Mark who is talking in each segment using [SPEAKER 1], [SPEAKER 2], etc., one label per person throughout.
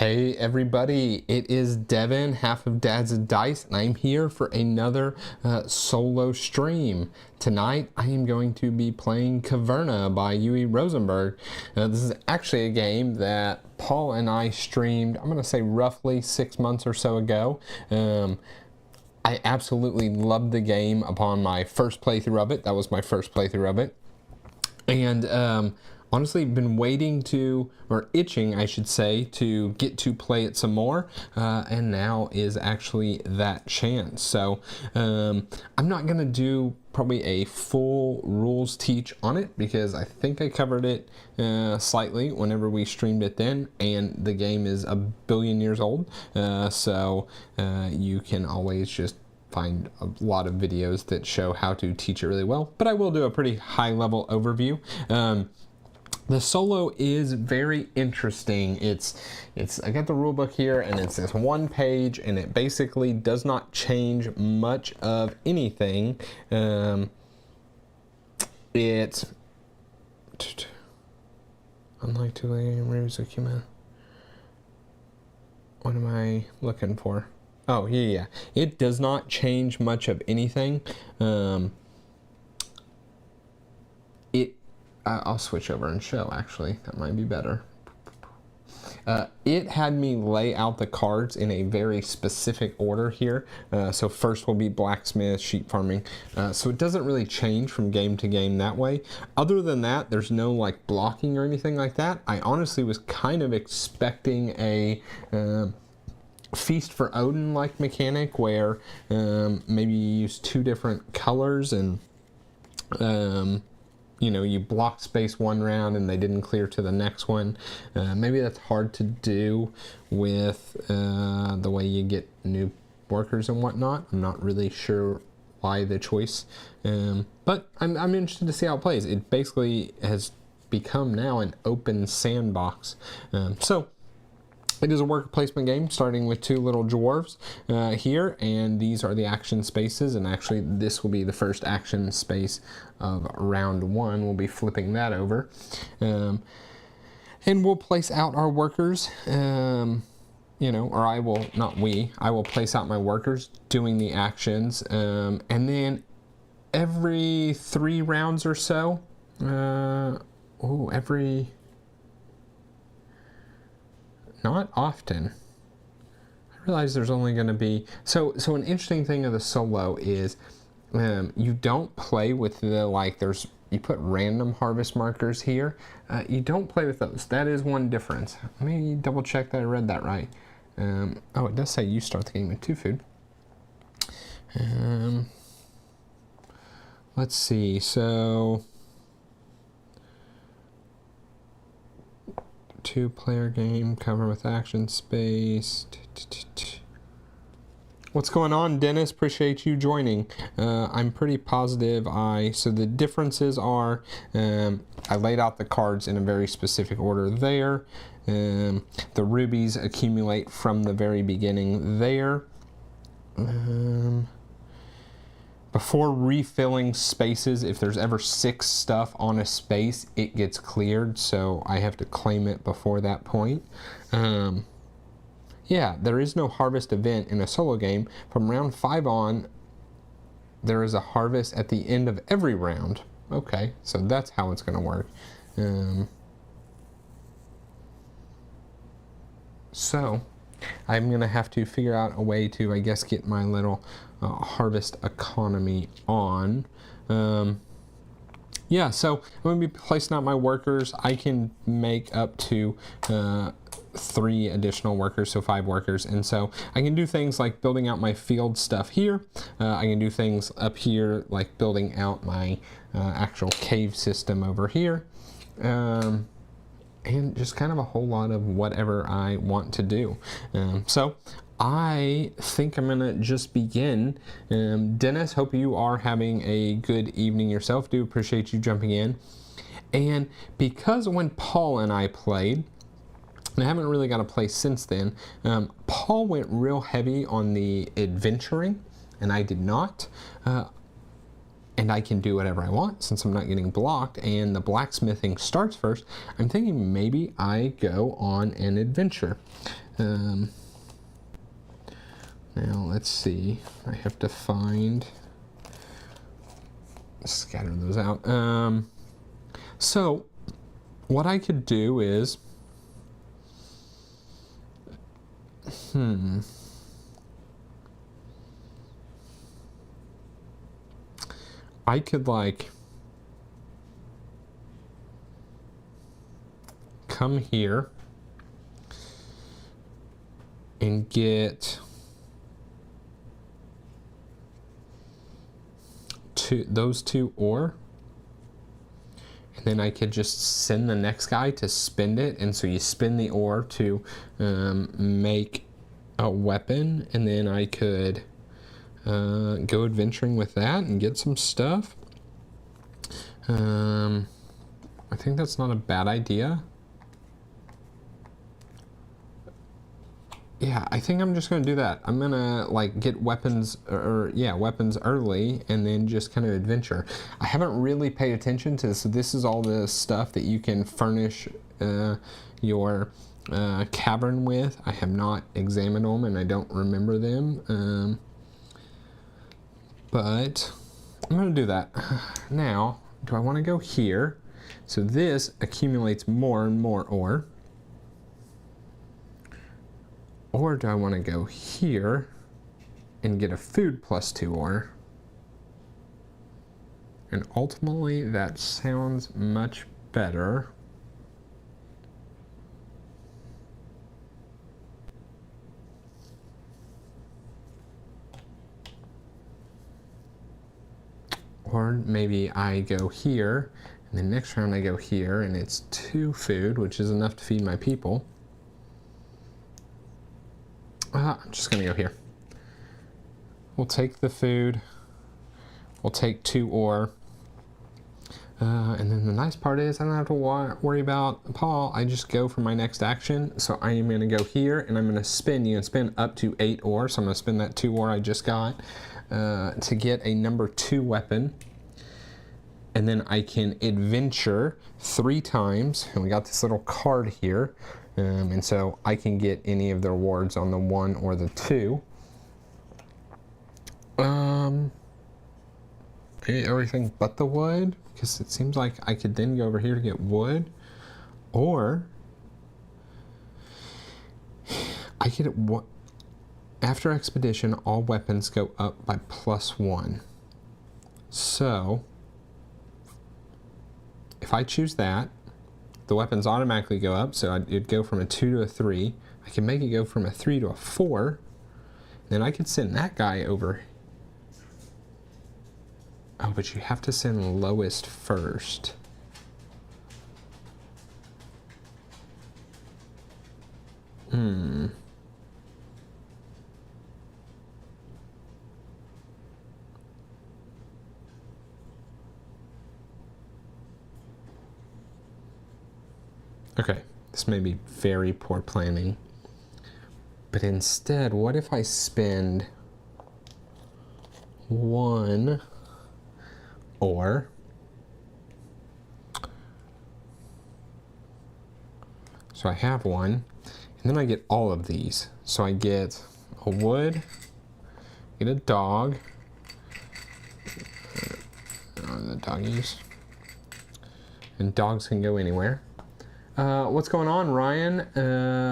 [SPEAKER 1] Hey everybody, it is Devin, half of Dads and Dice, and I'm here for another solo stream. Tonight I am going to be playing Caverna by Uwe Rosenberg. This is actually a game that Paul and I streamed, I'm going to say roughly 6 months or so ago. I absolutely loved the game upon my first playthrough of it. That was my first playthrough of it. And honestly, been waiting to, or itching I should say, to get to play it some more, and now is actually that chance. So I'm not gonna do probably a full rules teach on it because I think I covered it slightly whenever we streamed it then, and the game is a billion years old, so you can always just find a lot of videos that show how to teach it really well, but I will do a pretty high level overview. The solo is very interesting. It's I got the rule book here, and it's this one page, and it basically does not change much of anything. It's unlike two-layer rooms of human. What am I looking for? Oh, yeah. It does not change much of anything. I'll switch over and show, actually. That might be better. It had me lay out the cards in a very specific order here. So first will be blacksmith, sheep farming. So it doesn't really change from game to game that way. Other than that, there's no like blocking or anything like that. I honestly was kind of expecting a Feast for Odin like mechanic where maybe you use two different colors and you know, you block space one round and they didn't clear to the next one. Maybe that's hard to do with the way you get new workers and whatnot. I'm not really sure why the choice, but I'm interested to see how it plays. It basically has become now an open sandbox. So it is a worker placement game starting with two little dwarves here, and these are the action spaces, and actually this will be the first action space of round one. We'll be flipping that over, and we'll place out our workers, you know, or I will, not we, I will place out my workers doing the actions, and then every 3 rounds or so, not often. I realize there's only going to be so an interesting thing of the solo is you don't play with the you put random harvest markers here. You don't play with those. That is one difference. Let me double check that I read that right. Oh, it does say you start the game with 2 food. Let's see. So 2-player game, cover with action space. What's going on, Dennis? Appreciate you joining. I'm pretty positive so the differences are, I laid out the cards in a very specific order there. The rubies accumulate from the very beginning there. Before refilling spaces, if there's ever 6 stuff on a space, it gets cleared, so I have to claim it before that point. Yeah, there is no harvest event in a solo game. From round 5 on, there is a harvest at the end of every round. Okay, so that's how it's going to work. So I'm going to have to figure out a way to, I guess, get my little harvest economy on. Yeah, so I'm going to be placing out my workers. I can make up to 3 additional workers, so 5 workers, and so I can do things like building out my field stuff here. I can do things up here like building out my actual cave system over here. And just kind of a whole lot of whatever I want to do. So I think I'm gonna just begin. Dennis, hope you are having a good evening yourself. Do appreciate you jumping in. And because when Paul and I played, and I haven't really got a play since then, Paul went real heavy on the adventuring, and I did not. And I can do whatever I want since I'm not getting blocked, and the blacksmithing starts first. I'm thinking maybe I go on an adventure. Now let's see. I have to scatter those out. So what I could do is, I could like come here and get those two ore, and then I could just send the next guy to spend it, and so you spin the ore to make a weapon, and then I could go adventuring with that and get some stuff. I think that's not a bad idea. Yeah, I think I'm just gonna do that. I'm gonna like get weapons, weapons early, and then just kind of adventure. I haven't really paid attention to this. So this is all the stuff that you can furnish your cavern with. I have not examined them, and I don't remember them. But I'm gonna do that. Now, do I want to go here? So this accumulates more and more ore. Or do I want to go here and get a food plus 2 ore? And ultimately that sounds much better. Or maybe I go here, and then next round I go here, and it's 2 food, which is enough to feed my people. I'm just gonna go here. We'll take the food. We'll take 2 ore. And then the nice part is I don't have to worry about Paul. I just go for my next action. So I am gonna go here, and I'm gonna spin. You can spin up to 8 ore. So I'm gonna spin that 2 ore I just got to get a number 2 weapon. And then I can adventure 3 times. And we got this little card here. And so I can get any of the rewards on the 1 or the 2. Okay, everything but the wood, because it seems like I could then go over here to get wood, or I get it. After expedition, all weapons go up by +1. So if I choose that, the weapons automatically go up, so it'd go from a 2 to a 3. I can make it go from a 3 to a 4. Then I could send that guy over. Oh, but you have to send lowest first. Okay, this may be very poor planning. But instead, what if I spend 1 ore? So I have 1, and then I get all of these. So I get a wood, get a dog, the doggies, and dogs can go anywhere. What's going on, Ryan?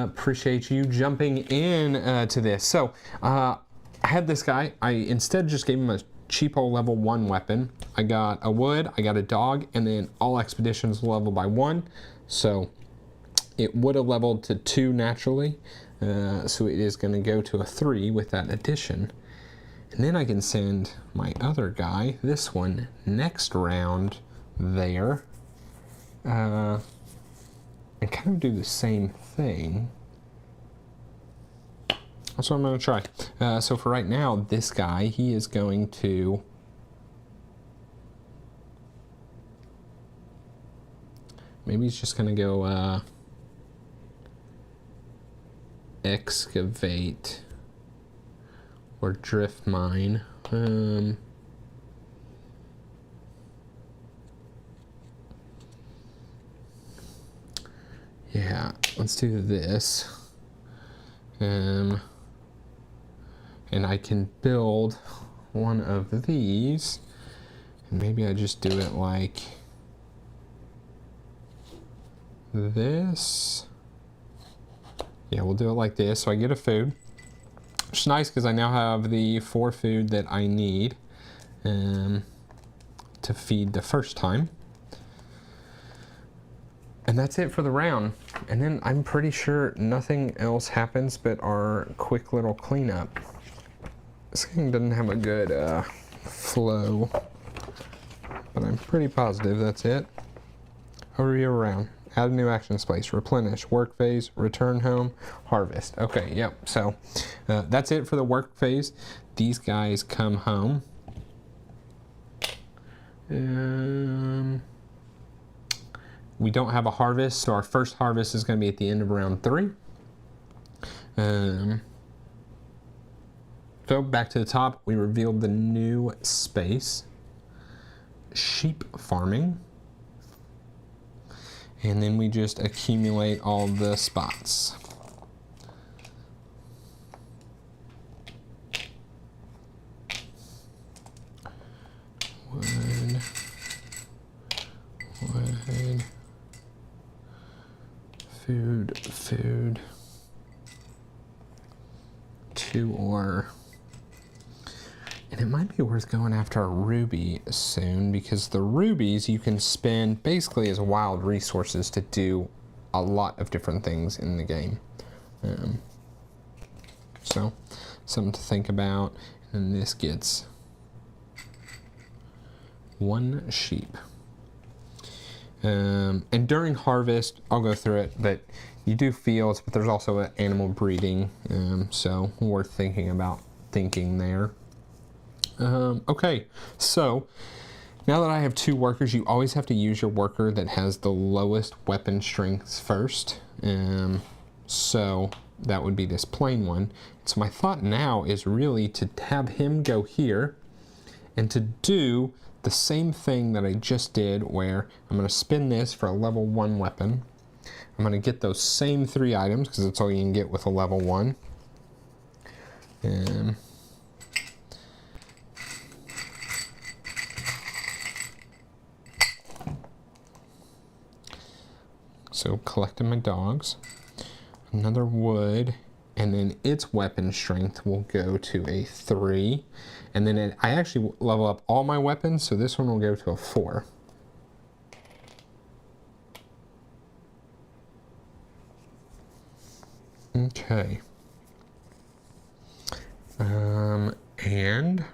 [SPEAKER 1] Appreciate you jumping in to this. So I had this guy. I instead just gave him a cheapo level 1 weapon. I got a wood, I got a dog, and then all expeditions level by 1. So it would have leveled to 2 naturally. So it is going to go to a 3 with that addition. And then I can send my other guy, this one, next round there. And kind of do the same thing. That's what I'm going to try. So for right now, this guy, he is going to maybe he's just going to go excavate or drift mine. Yeah, let's do this. And I can build one of these, and maybe I just do it like this. Yeah, we'll do it like this, so I get a food. Which is nice because I now have the 4 food that I need to feed the first time. And that's it for the round. And then I'm pretty sure nothing else happens but our quick little cleanup. This game doesn't have a good flow, but I'm pretty positive that's it. Overview around. Add a new action space, replenish, work phase, return home, harvest. Okay, yep, so that's it for the work phase. These guys come home. We don't have a harvest, so our first harvest is going to be at the end of round 3. So back to the top, we revealed the new space, sheep farming. And then we just accumulate all the spots. Wood. Food. 2 ore. And it might be worth going after a ruby soon, because the rubies you can spend basically as wild resources to do a lot of different things in the game. So, something to think about. And this gets 1 sheep. And during harvest, I'll go through it, but you do fields, but there's also an animal breeding, so worth thinking there. Okay, so now that I have 2 workers, you always have to use your worker that has the lowest weapon strengths first. So that would be this plain one. So my thought now is really to have him go here and to do the same thing that I just did, where I'm going to spin this for a level 1 weapon. I'm going to get those same 3 items because that's all you can get with a level 1. So collecting my dogs, another wood, and then its weapon strength will go to a 3. And then I actually level up all my weapons, so this one will go to a 4. Okay. And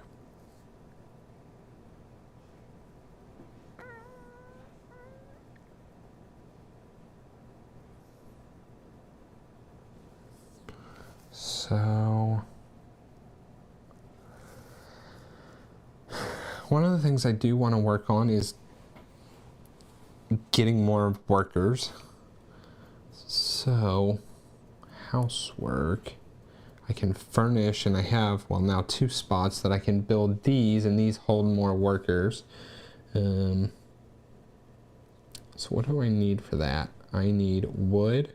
[SPEAKER 1] so one of the things I do want to work on is getting more workers. So housework, I can furnish, and I have, well, now 2 spots that I can build these, and these hold more workers. So what do I need for that? I need wood.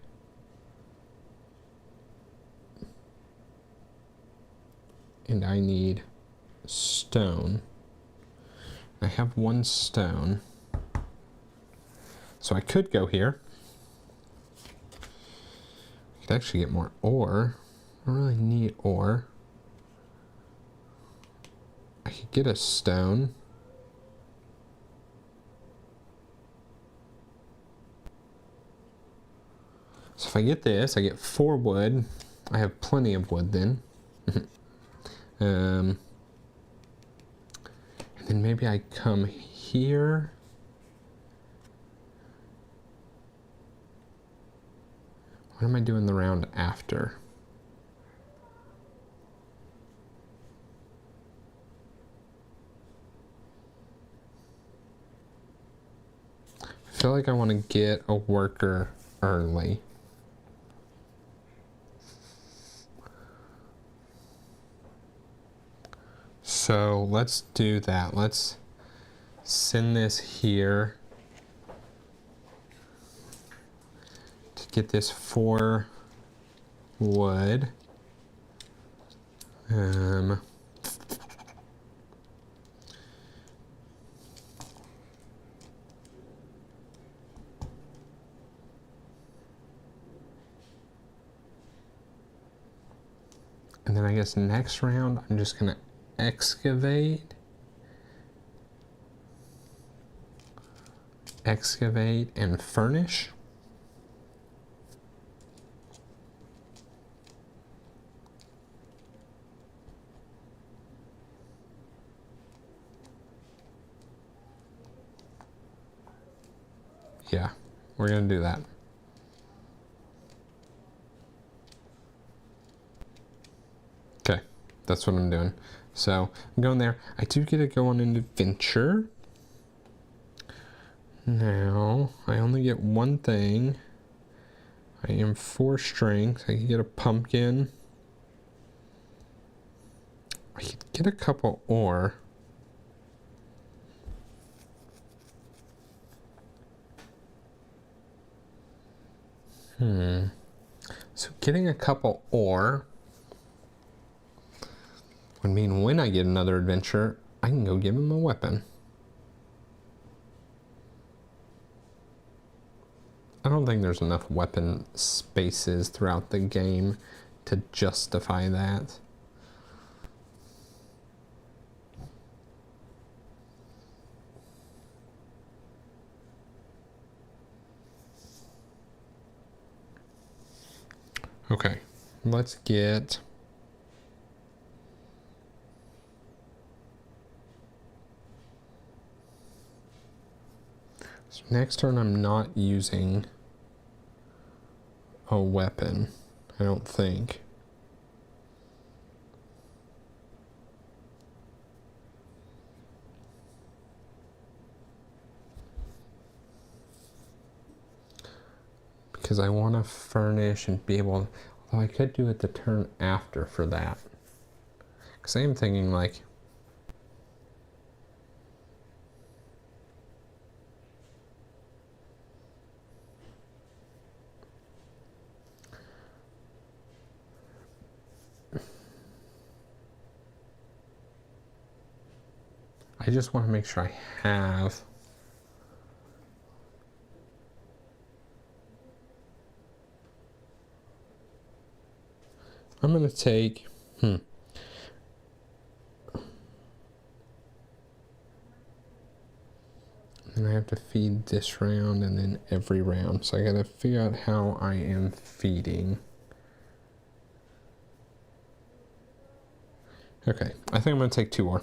[SPEAKER 1] And I need stone. I have 1 stone. So I could go here. I could actually get more ore. I don't really need ore. I could get a stone. So if I get this, I get 4 wood. I have plenty of wood then. And then maybe I come here. What am I doing the round after? I feel like I want to get a worker early. So let's do that. Let's send this here to get this 4 wood. Um, and then I guess next round, I'm just going to excavate and furnish. Yeah, we're going to do that. Okay, that's what I'm doing. So I'm going there. I do get to go on an adventure. Now, I only get one thing. I am 4 strength. I can get a pumpkin. I could get a couple ore. So getting a couple ore would mean when I get another adventure, I can go give him a weapon. I don't think there's enough weapon spaces throughout the game to justify that. Okay, let's get... So next turn I'm not using a weapon, I don't think. Because I want to furnish and be able, although I could do it the turn after for that. Because I am thinking like, I just want to make sure I have I'm going to take, and I have to feed this round and then every round. So I got to figure out how I am feeding. Okay, I think I'm going to take 2 ore.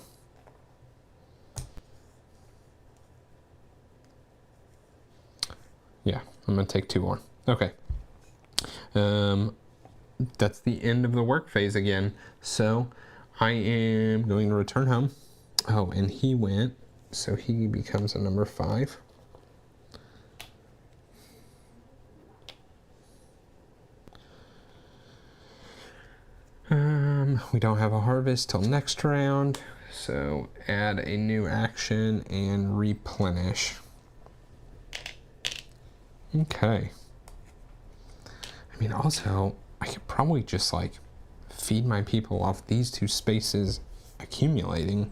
[SPEAKER 1] Yeah, I'm going to take 2 ore. Okay. That's the end of the work phase again. So I am going to return home. Oh, and he went, so he becomes a number 5. We don't have a harvest till next round, so add a new action and replenish. Okay. I mean, also, I could probably just like feed my people off these 2 spaces accumulating.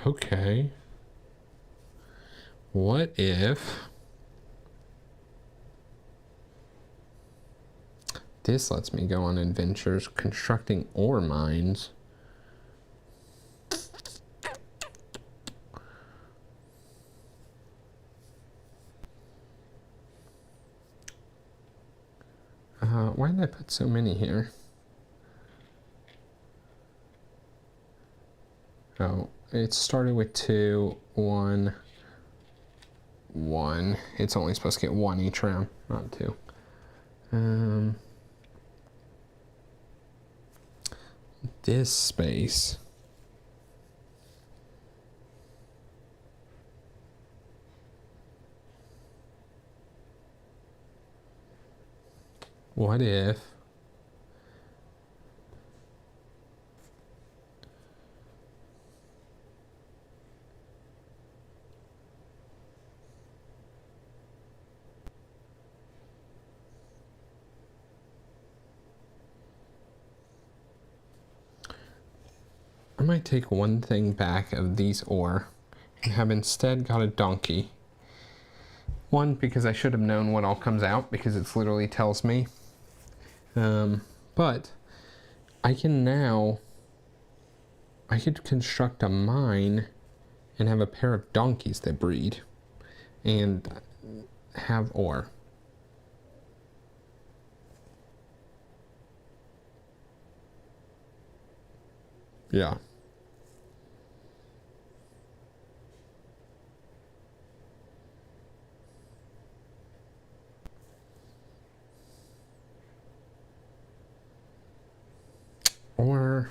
[SPEAKER 1] Okay. What if this lets me go on adventures constructing ore mines? Why did I put so many here? Oh, it started with 2, 1, 1. It's only supposed to get 1 each round, not 2. this space. What if I might take one thing back of these ore and have instead got a donkey. One, because I should have known what all comes out, because it literally tells me. But I could construct a mine and have a pair of donkeys that breed and have ore. Yeah. Or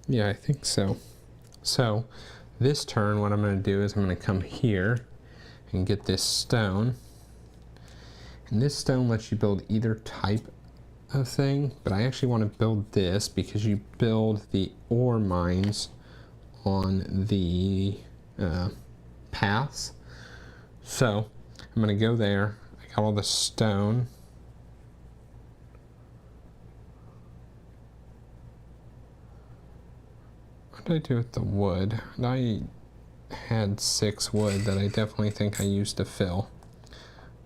[SPEAKER 1] yeah, I think so. So this turn, what I'm going to do is I'm going to come here and get this stone. And this stone lets you build either type of thing, but I actually want to build this because you build the ore mines on the paths. So I'm going to go there. I got all the stone. What did I do with the wood? I had 6 wood that I definitely think I used to fill.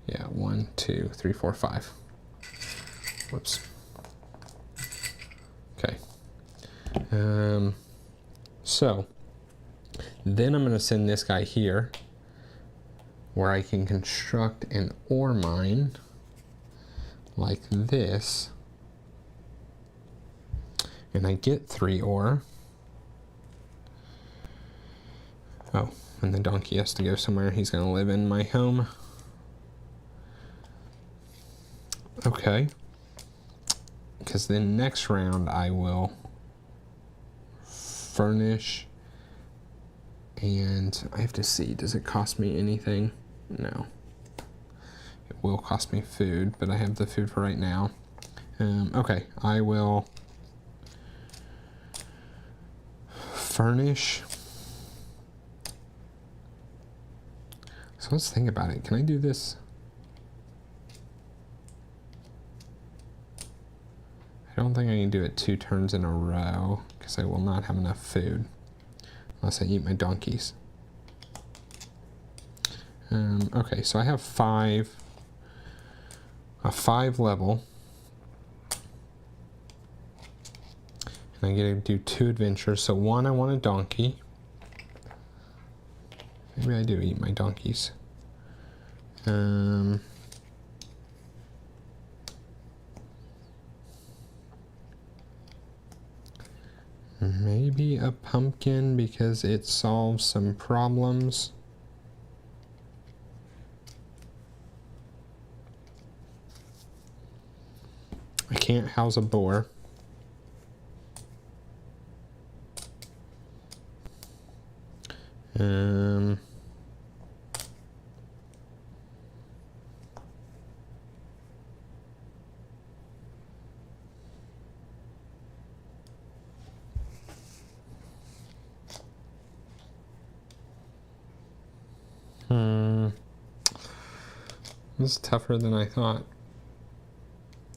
[SPEAKER 1] Yeah, 1, 2, 3, 4, 5. Whoops. Okay. So then I'm going to send this guy here where I can construct an ore mine like this. And I get 3 ore. Oh, and the donkey has to go somewhere. He's going to live in my home. Okay. Because then next round I will furnish. And I have to see, does it cost me anything? No. It will cost me food, but I have the food for right now. Okay, I will furnish. So let's think about it. Can I do this? I don't think I can do it 2 turns in a row because I will not have enough food unless I eat my donkeys. Okay, so I have a 5 level. And I get to do 2 adventures. So 1, I want a donkey. Maybe I do eat my donkeys. Maybe a pumpkin because it solves some problems. I can't house a boar. This is tougher than I thought.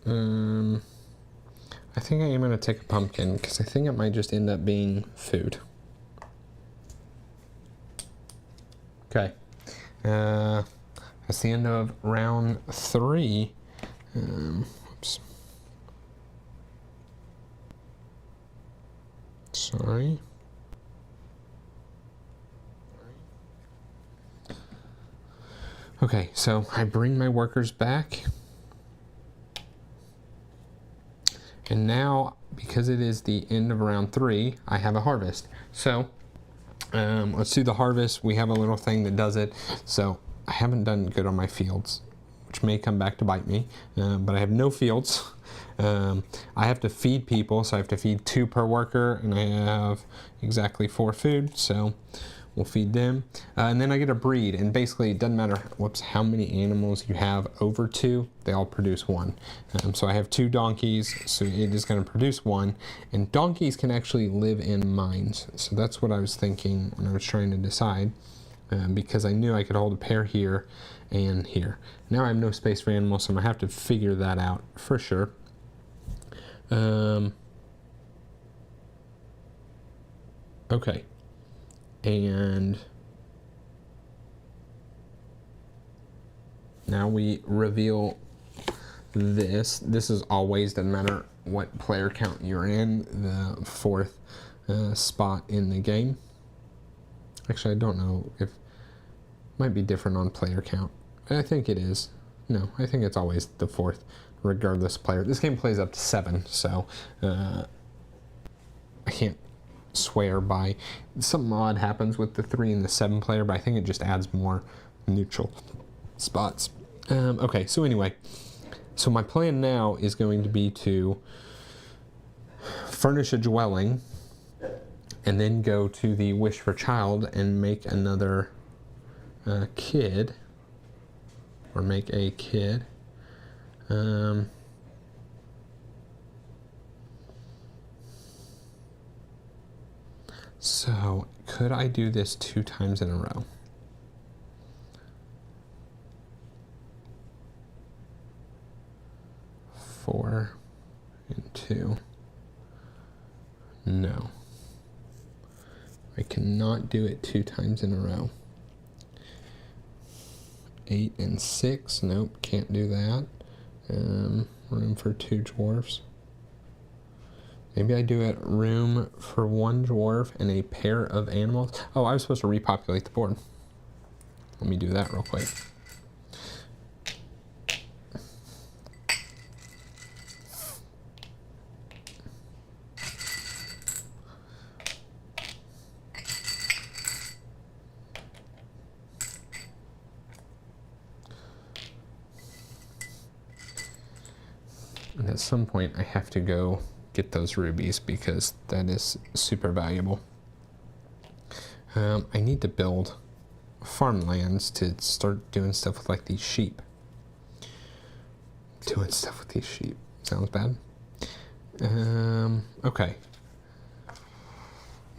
[SPEAKER 1] I think I am going to take a pumpkin because I think it might just end up being food. Okay. That's the end of round 3. Oops. Sorry. Okay, so I bring my workers back. And now, because it is the end of round 3, I have a harvest. So let's do the harvest. We have a little thing that does it. So I haven't done good on my fields, which may come back to bite me, but I have no fields. I have to feed people, so I have to feed 2 per worker, and I have exactly 4 food, so we'll feed them. And then I get a breed, and basically it doesn't matter how many animals you have over 2, they all produce 1. So I have 2 donkeys, so it is going to produce 1, and donkeys can actually live in mines. So that's what I was thinking when I was trying to decide, because I knew I could hold a pair here and here. Now I have no space for animals, so I'm going to have to figure that out for sure. Okay. And now we reveal this. This is always, doesn't matter what player count you're in, the 4th spot in the game. Actually, I don't know if it might be different on player count. I think it is. No, I think it's always the 4th, regardless player. This game plays up to 7, so I can't swear by. Something odd happens with the 3 and the 7 player, but I think it just adds more neutral spots. Okay, so anyway, so my plan now is going to be to furnish a dwelling and then go to the wish for child and make another kid, or make a kid. So, could I do this 2 times in a row? Four and 2. No. I cannot do it 2 times in a row. 8 and 6. Nope, can't do that. Room for 2 dwarfs. Maybe I do it room for 1 dwarf and a pair of animals. Oh, I was supposed to repopulate the board. Let me do that real quick. And at some point I have to go get those rubies because that is super valuable. I need to build farmlands to start doing stuff with like these sheep. Doing stuff with these sheep. Sounds bad. Okay.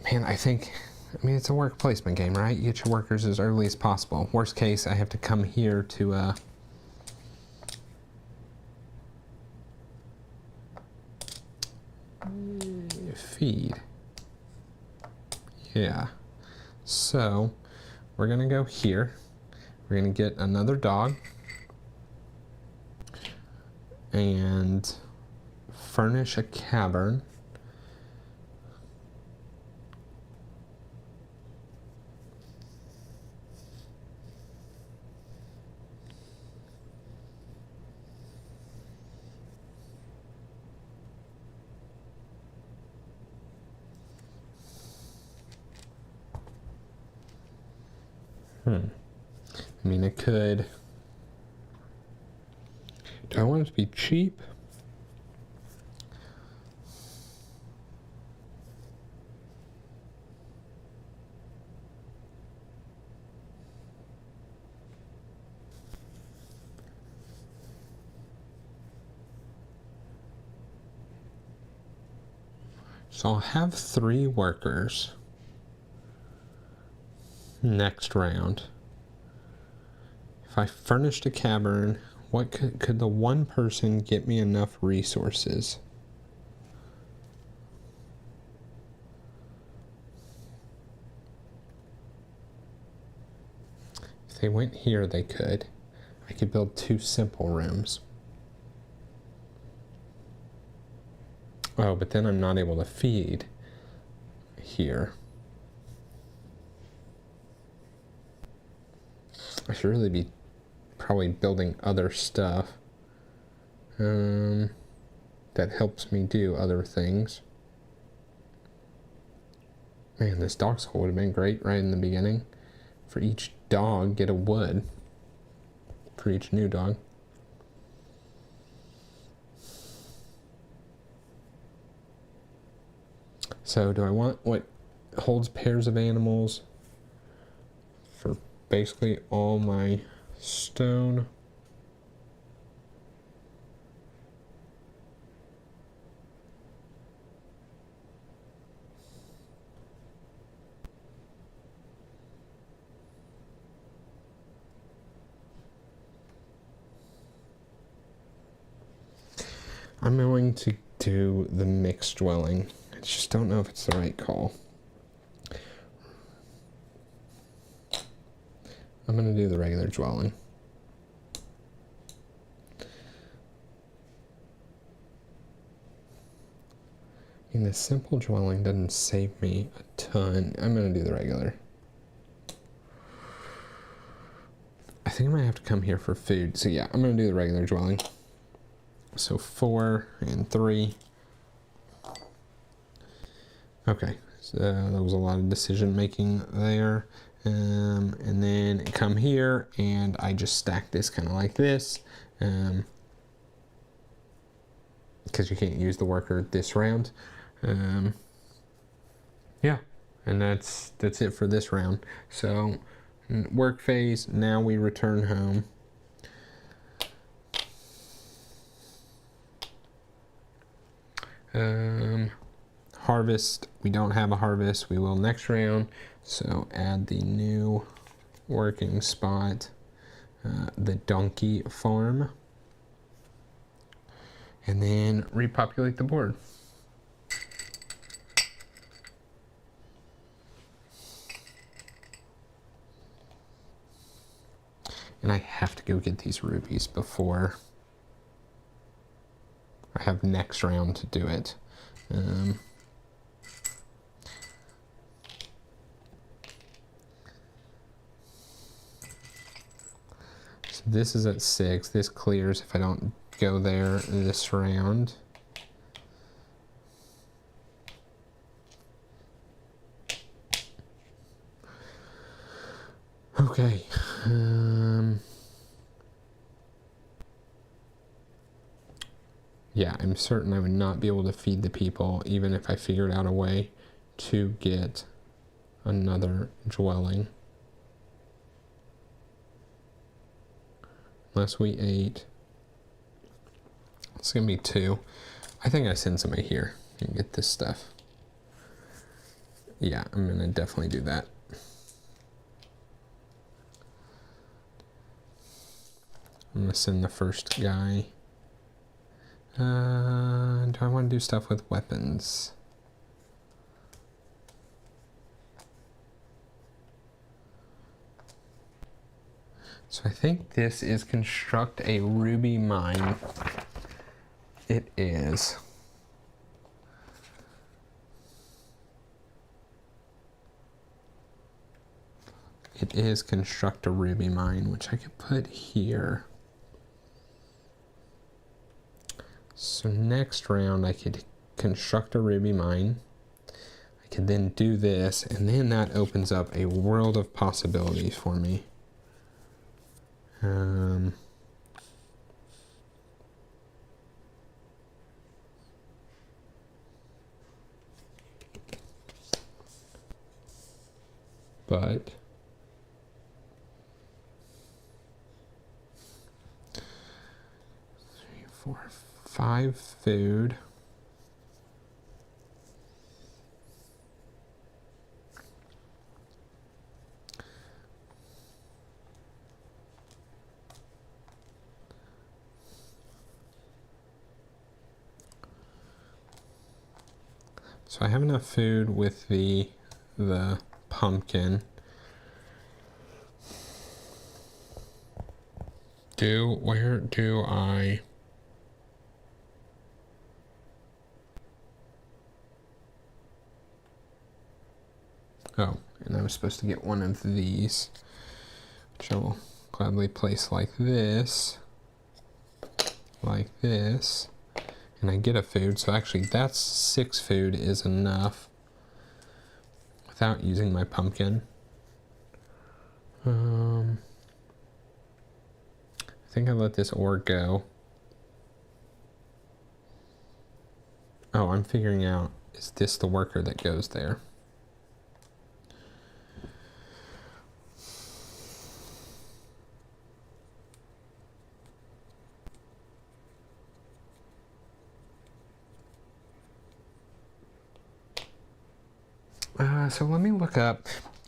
[SPEAKER 1] Man, I mean, it's a work placement game, right? You get your workers as early as possible. Worst case, I have to come here to, feed. Yeah. So, we're gonna go here. We're gonna get another dog. And furnish a cavern. I mean, it could. Do I want it to be cheap? So I'll have 3 workers next round. If I furnished a cavern, what could the 1 person get me enough resources? If they went here, they could. I could build 2 simple rooms. Oh, but then I'm not able to feed here. I should really be probably building other stuff that helps me do other things. Man, this dog skull would have been great right in the beginning. For each dog, get a wood. For each new dog. So do I want what holds pairs of animals for basically all my stone? I'm going to do the mixed dwelling. I just don't know if it's the right call. I'm going to do the regular dwelling. The simple dwelling doesn't save me a ton. I'm going to do the regular. I think I might have to come here for food. So yeah, I'm going to do the regular dwelling. So 4 and 3. Okay, so that was a lot of decision making there. And then come here and I just stack this kind of like this. Because you can't use the worker this round. Yeah, and that's it for this round. So work phase, now we return home. Harvest, we don't have a harvest, we will next round. So add the new working spot, the donkey farm, and then repopulate the board. And I have to go get these rubies before I have next round to do it. So this is at 6. This clears if I don't go there this round. Okay. Yeah, I'm certain I would not be able to feed the people even if I figured out a way to get another dwelling. Unless we ate. It's gonna be 2. I think I send somebody here and get this stuff. Yeah, I'm gonna definitely do that. I'm gonna send the first guy. Do I want to do stuff with weapons? So I think this is construct a ruby mine. It is. It is construct a ruby mine, which I could put here. So next round I could construct a ruby mine. I could then do this, and then that opens up a world of possibilities for me. But 3, 4, 5 food. So I have enough food with the pumpkin. Where do I... Oh, and I was supposed to get one of these, which I will gladly place like this, and I get a food. So actually that's 6 food is enough without using my pumpkin. I think I let this ore go. Oh, I'm figuring out, is this the worker that goes there? So let me look up.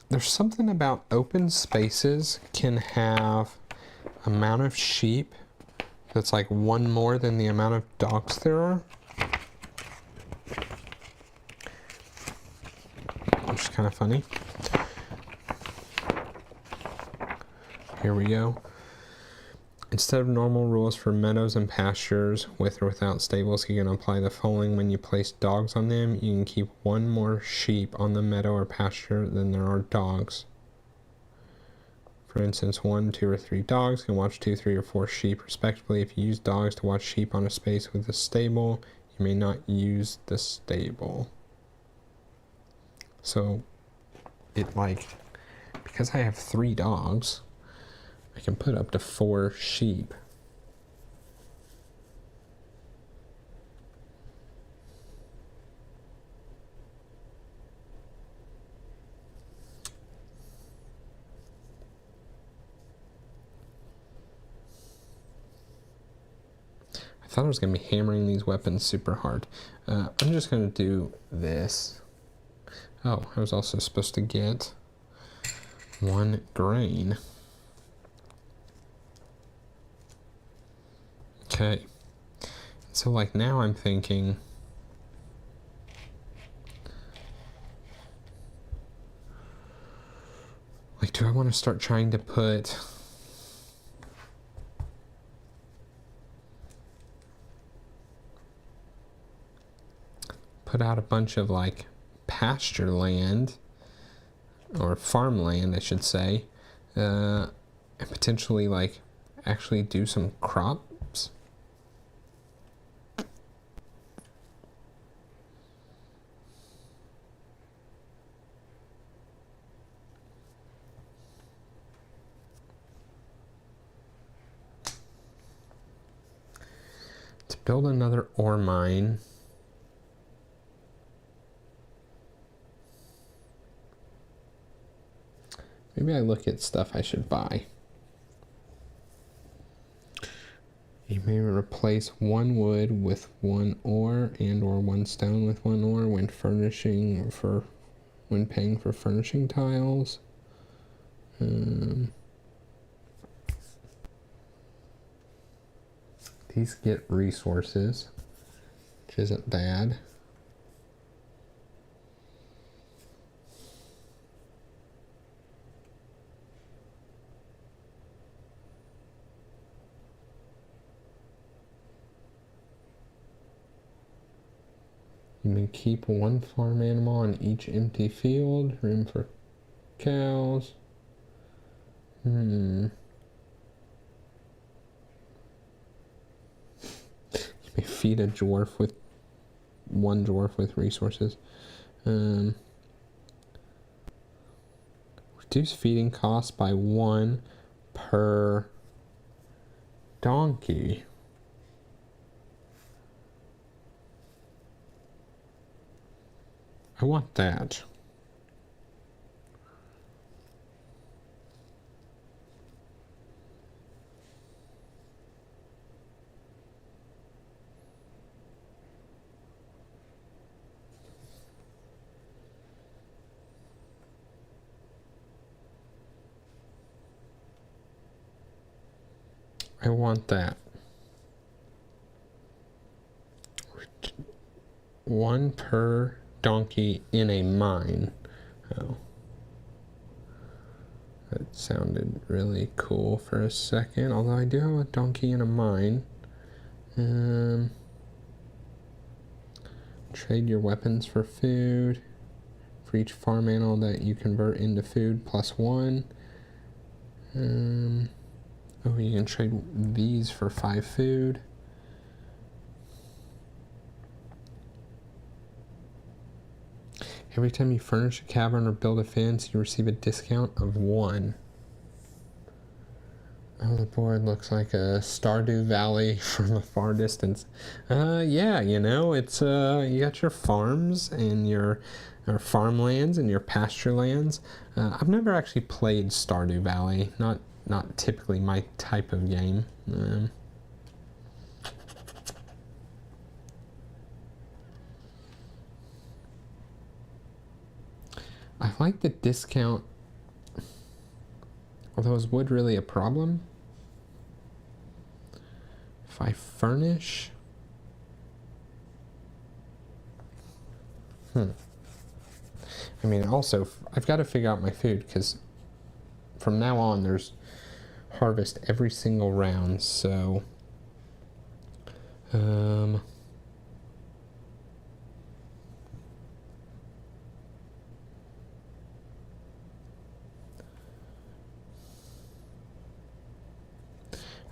[SPEAKER 1] There's something about open spaces can have amount of sheep that's like 1 more than the amount of dogs there are. Which is kind of funny. Here we go. Instead of normal rules for meadows and pastures with or without stables, you can apply the following. When you place dogs on them, you can keep 1 more sheep on the meadow or pasture than there are dogs. For instance, 1, 2, or 3 dogs can watch 2, 3, or 4 sheep respectively. If you use dogs to watch sheep on a space with a stable, you may not use the stable. So it because I have 3 dogs, I can put up to 4 sheep. I thought I was going to be hammering these weapons super hard. I'm just going to do this. Oh, I was also supposed to get 1 grain. Okay. So like now I'm thinking, like, do I want to start trying to put out a bunch of like pasture land or farmland, I should say, and potentially like actually do some crops? To build another ore mine, maybe I look at stuff I should buy. You may replace 1 wood with 1 ore and or 1 stone with 1 ore when paying for furnishing tiles. These get resources, which isn't bad. You may keep 1 farm animal on each empty field. Room for cows. You may feed a dwarf with 1 dwarf with resources. Reduce feeding costs by 1 per donkey. I want that. I want that. 1 per donkey in a mine. Oh. That sounded really cool for a second, although I do have a donkey in a mine. Trade your weapons for food. For each farm animal that you convert into food, +1. Oh, you can trade these for 5 food. Every time you furnish a cavern or build a fence, you receive a discount of 1. Oh, the board looks like a Stardew Valley from a far distance. Yeah, you know, it's, you got your farms and your farmlands and your pasture lands. I've never actually played Stardew Valley. Not typically my type of game. I like the discount. Although, is wood really a problem? If I furnish... I mean, also, I've got to figure out my food, because from now on, there's harvest every single round, so...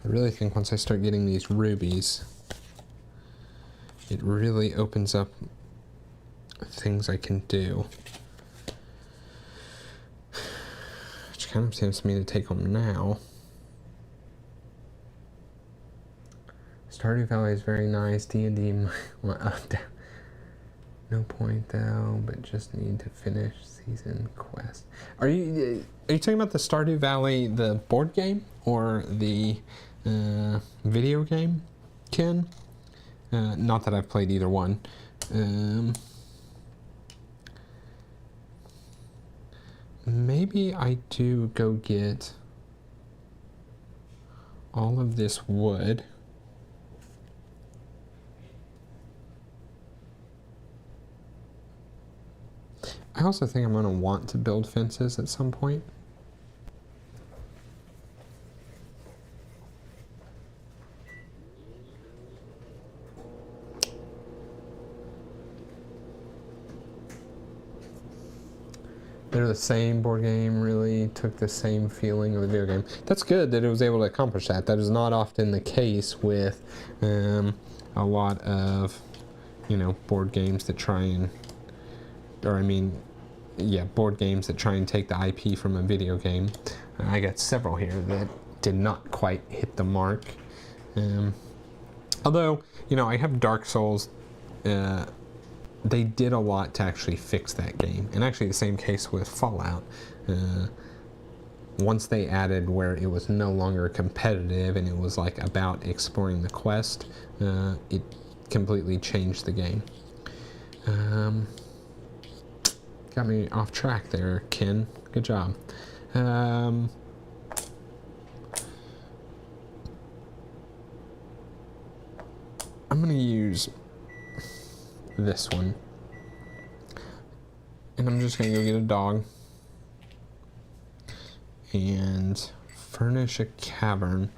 [SPEAKER 1] I really think once I start getting these rubies, it really opens up things I can do. Which kind of tempts me to take them now. Stardew Valley is very nice. D&D, no point though, but just need to finish season quest. Are you talking about the Stardew Valley, the board game, or the video game, Ken? Not that I've played either one. Maybe I do go get all of this wood. I also think I'm going to want to build fences at some point. They're the same board game, really took the same feeling of the video game. That's good that it was able to accomplish that. That is not often the case with a lot of, you know, board games that try and, or I mean, yeah, board games that try and take the IP from a video game. I got several here that did not quite hit the mark. Although, you know, I have Dark Souls. They did a lot to actually fix that game. And actually the same case with Fallout. Once they added where it was no longer competitive and it was like about exploring the quest, it completely changed the game. Got me off track there, Ken. Good job. I'm gonna use this one, and I'm just gonna go get a dog and furnish a cavern.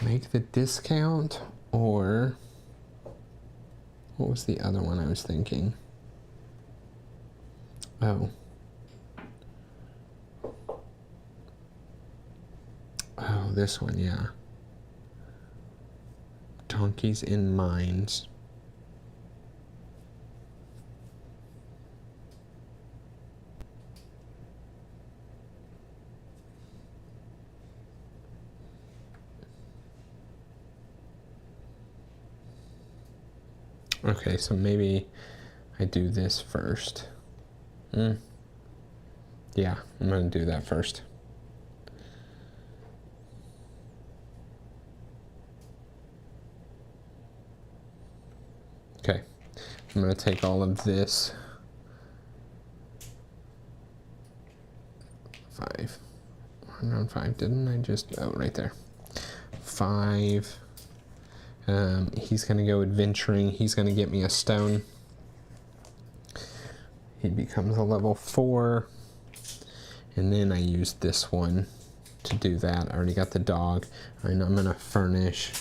[SPEAKER 1] Make the discount, or what was the other one I was thinking? Oh, this one, yeah. Donkeys in mines. Okay, so maybe I do this first. Yeah, I'm gonna do that first. Okay, I'm gonna take all of this. 5. 105, didn't I just, oh, right there. 5. He's gonna go adventuring. He's gonna get me a stone. He becomes a level 4. And then I use this one to do that. I already got the dog, and I'm gonna furnish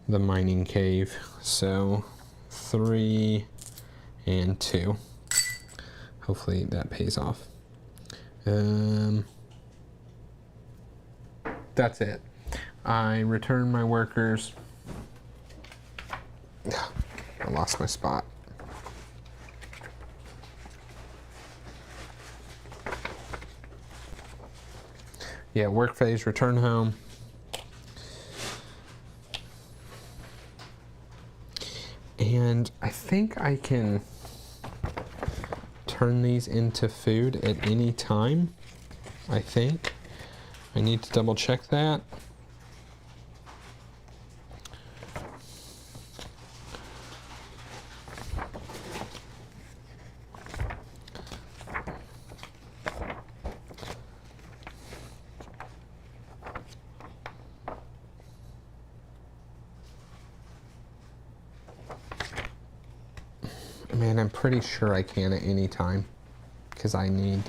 [SPEAKER 1] the mining cave. So 3 and 2. Hopefully that pays off. That's it. I returned my workers. I lost my spot. Yeah, work phase, return home. And I think I can turn these into food at any time. I think. I need to double check that. Man, I'm pretty sure I can at any time, because I need...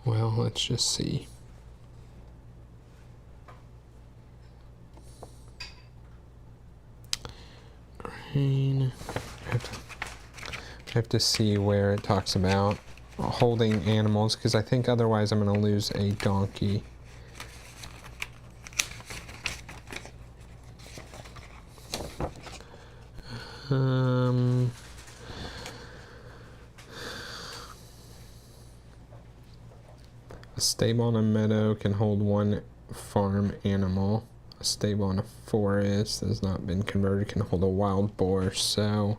[SPEAKER 1] Well, let's just see. Grain. I have to see where it talks about holding animals, because I think otherwise I'm going to lose a donkey. A stable on a meadow can hold 1 farm animal. A stable in a forest that has not been converted can hold a wild boar. So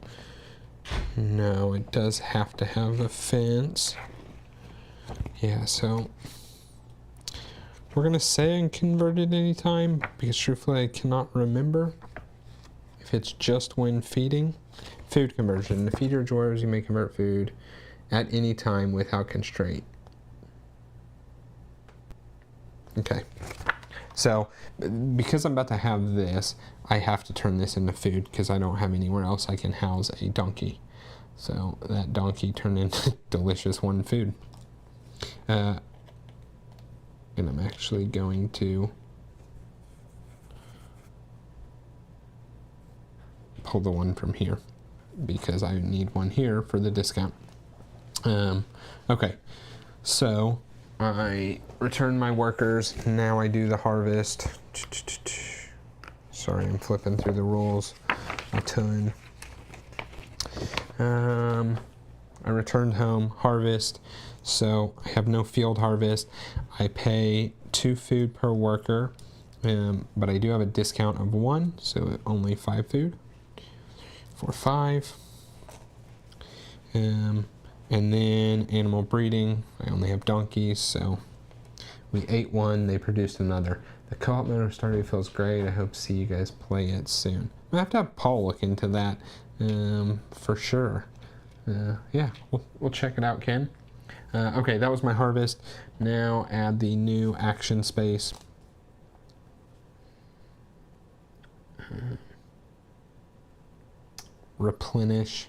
[SPEAKER 1] no, it does have to have a fence. Yeah, so we're gonna say I can convert it anytime, because truthfully I cannot remember if it's just when feeding. Food conversion. To feed your dwarves, you may convert food at any time without constraint. Okay, so because I'm about to have this, I have to turn this into food, because I don't have anywhere else I can house a donkey. So that donkey turned into delicious one food. And I'm actually going to pull the one from here, because I need one here for the discount. Okay, so I return my workers. Now I do the harvest. Sorry, I'm flipping through the rules a ton. I returned home, harvest. So I have no field harvest. I pay 2 food per worker, but I do have a discount of 1, so only 5 food for 5. And then animal breeding, I only have donkeys, so we ate 1, they produced another. The co-op mode of Stardew feels great. I hope to see you guys play it soon. I have to have Paul look into that for sure. Yeah, we'll check it out, Ken. Okay, that was my harvest. Now add the new action space. Replenish.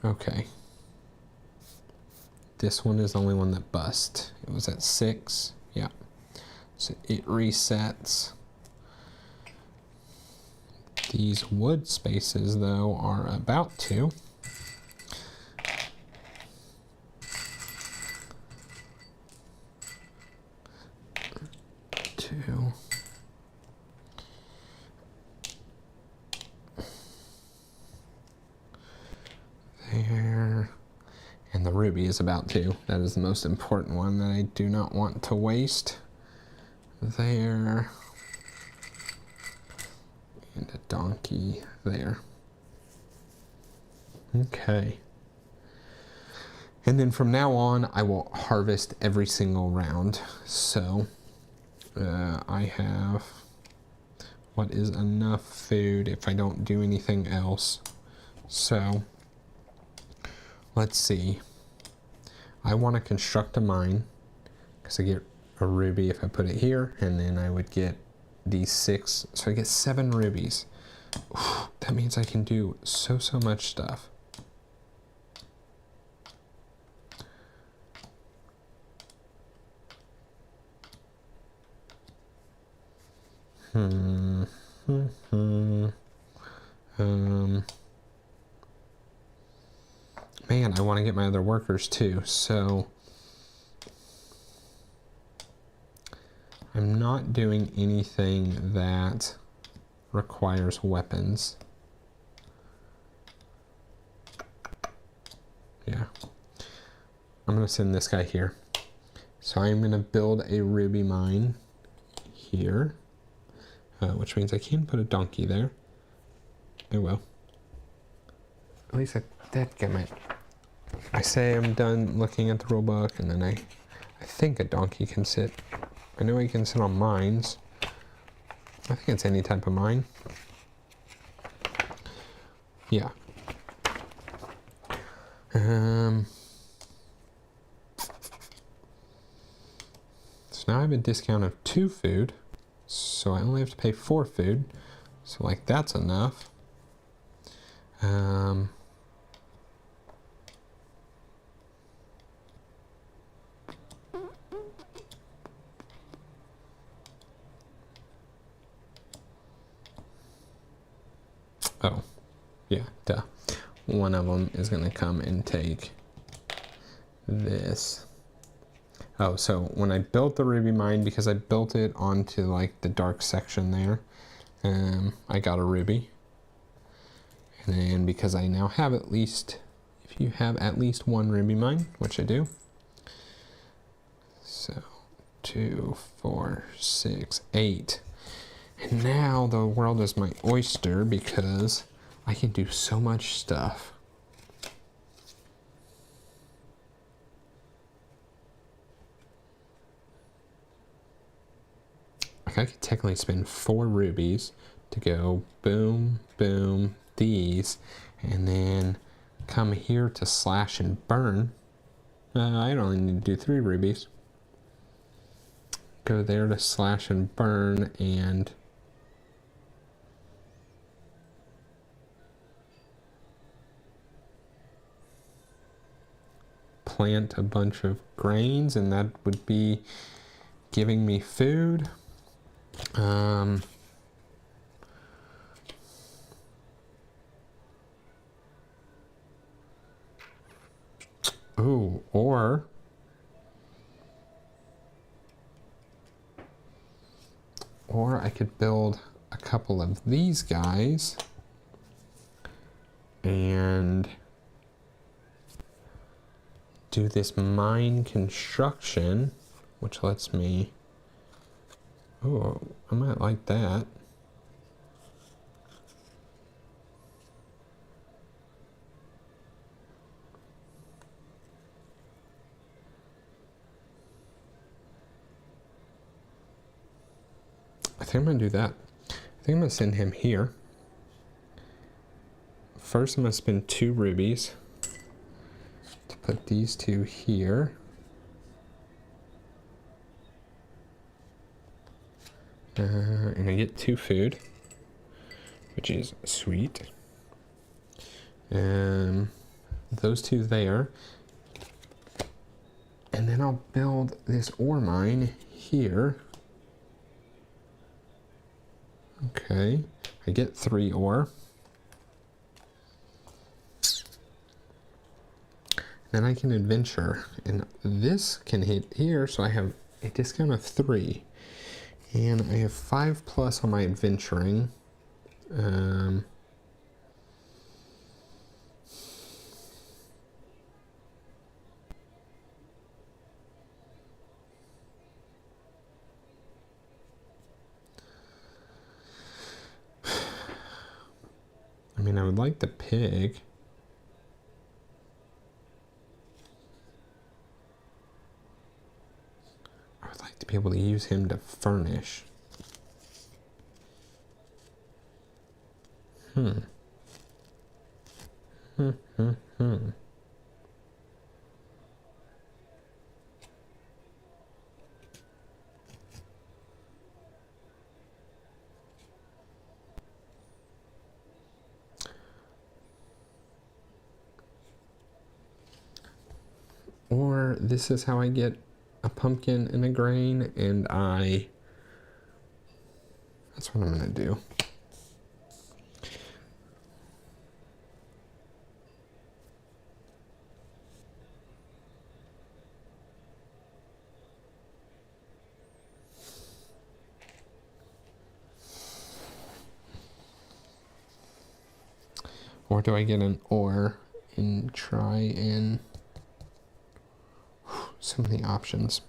[SPEAKER 1] Okay. This one is the only one that bust. It was at 6. Yeah. So it resets. These wood spaces, though, are about to. There. And the ruby is about to. That is the most important one that I do not want to waste. There. And a donkey there. Okay. And then from now on, I will harvest every single round. So I have what is enough food if I don't do anything else. So let's see. I want to construct a mine, because I get a ruby if I put it here, and then I would get these 6, so I get 7 rubies. That means I can do so much stuff. Man, I want to get my other workers too, so I'm not doing anything that requires weapons. Yeah. I'm going to send this guy here. So I'm going to build a ruby mine here, which means I can put a donkey there. I will. At least I say I'm done looking at the rule book, and then I think a donkey can sit. I know he can sit on mines. I think it's any type of mine. Yeah. So now I have a discount of 2 food, so I only have to pay 4 food. So like that's enough. Oh, yeah, duh. One of them is going to come and take this. Oh, so when I built the ruby mine, because I built it onto like the dark section there, I got a ruby. And then because I now have at least, if you have at least 1 ruby mine, which I do. So 2, 4, 6, 8. And now the world is my oyster because I can do so much stuff. Like I could technically spend 4 rubies to go boom, boom, these, and then come here to slash and burn. I only need to do 3 rubies. Go there to slash and burn and plant a bunch of grains, and that would be giving me food. Ooh, or I could build a couple of these guys and do this mine construction, which lets me, oh, I might like that. I think I'm gonna do that. I think I'm gonna send him here. First, I'm gonna spend 2 rubies to put these 2 here. And I get 2 food, which is sweet. Those 2 there. And then I'll build this ore mine here. Okay, I get 3 ore. Then I can adventure, and this can hit here, so I have a discount of 3. And I have 5+ on my adventuring. I mean, I would like the pig. I would like to be able to use him to furnish. or this is how I get a pumpkin and a grain, and that's what I'm gonna do. Or do I get an or and try and so many options.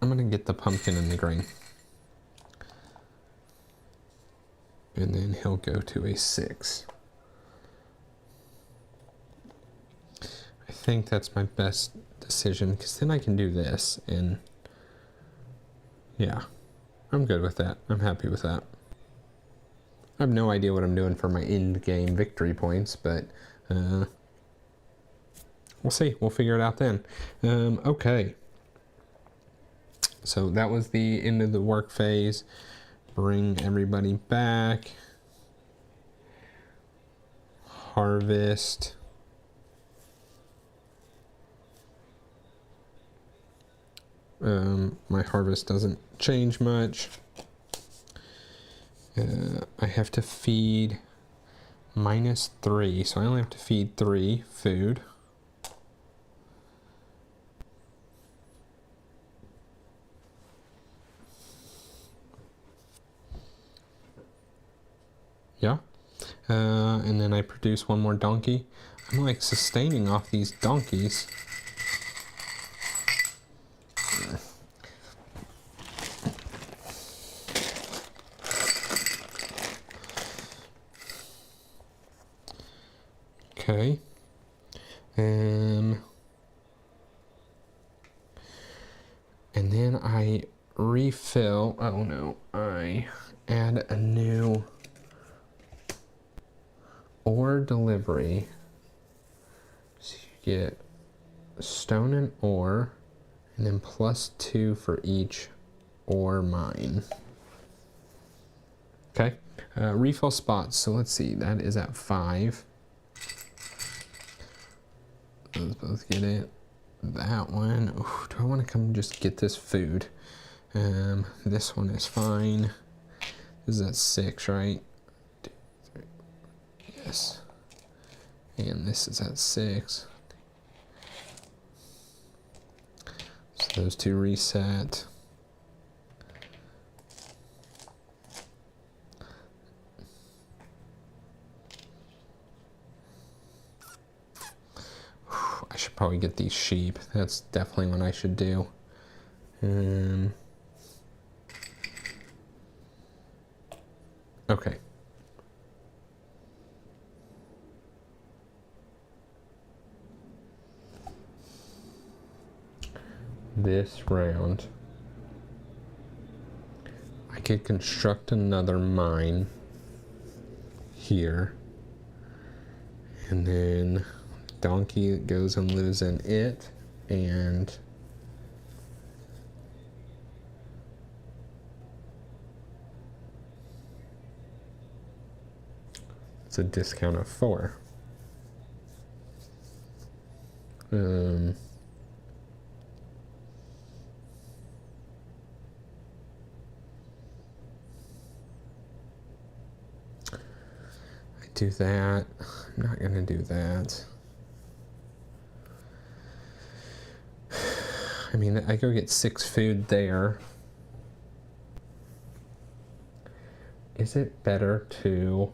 [SPEAKER 1] I'm gonna get the pumpkin and the grain. And then he'll go to a 6. I think that's my best decision, because then I can do this, and yeah, I'm good with that. I'm happy with that. I have no idea what I'm doing for my end game victory points, but we'll see. We'll figure it out then. Okay. So that was the end of the work phase. Bring everybody back. Harvest. My harvest doesn't change much. I have to feed -3, so I only have to feed 3 food. Yeah. And then I produce 1 more donkey. I'm like sustaining off these donkeys. Okay. And then I refill. Oh no, I add a new ore delivery. So you get stone and ore, and then +2 for each ore mine. Okay. Refill spots. So let's see, that is at 5. Those both get it. That one. Ooh, do I want to come just get this food? This one is fine. This is at 6, right? 2, 3. Yes. And this is at 6. So those 2 reset. I should probably get these sheep. That's definitely what I should do. Okay. This round, I could construct another mine here, and then donkey goes and lives in it, and it's a discount of 4. I do that. I'm not gonna do that. I mean, I go get 6 food there. Is it better to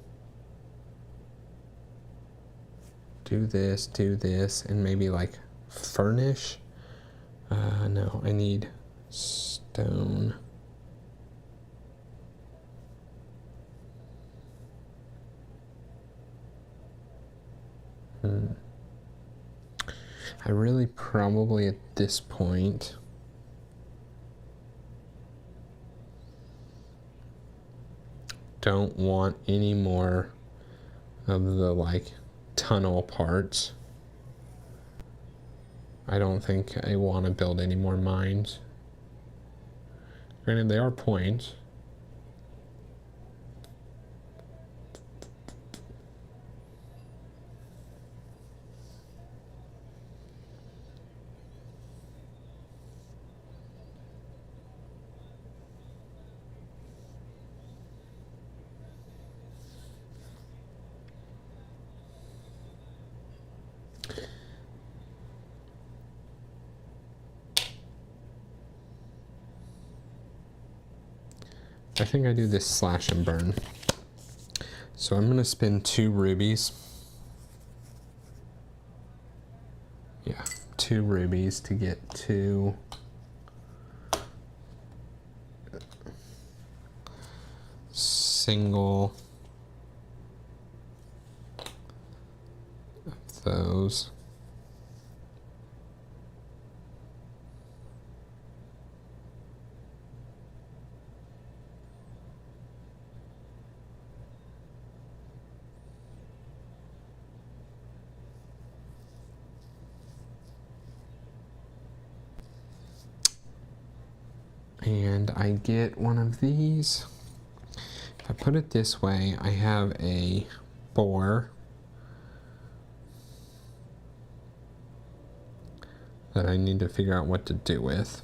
[SPEAKER 1] do this, and maybe like furnish? No, I need stone. I really probably at this point don't want any more of the like tunnel parts. I don't think I want to build any more mines. Granted, they are points. I think I do this slash and burn. So I'm going to spend 2 rubies. Yeah, 2 rubies to get 2 single of those. And I get one of these. If I put it this way, I have a boar that I need to figure out what to do with.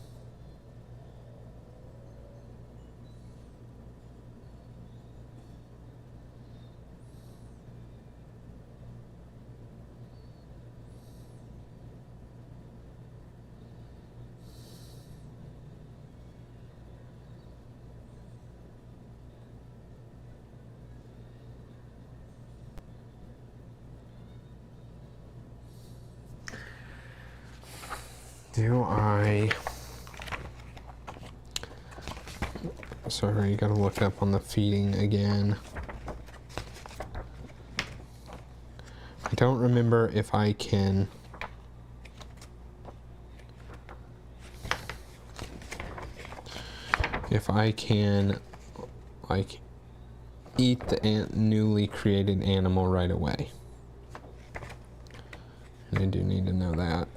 [SPEAKER 1] Do I... Sorry, you gotta look up on the feeding again. I don't remember if I can... like, eat the newly created animal right away. And I do need to know that.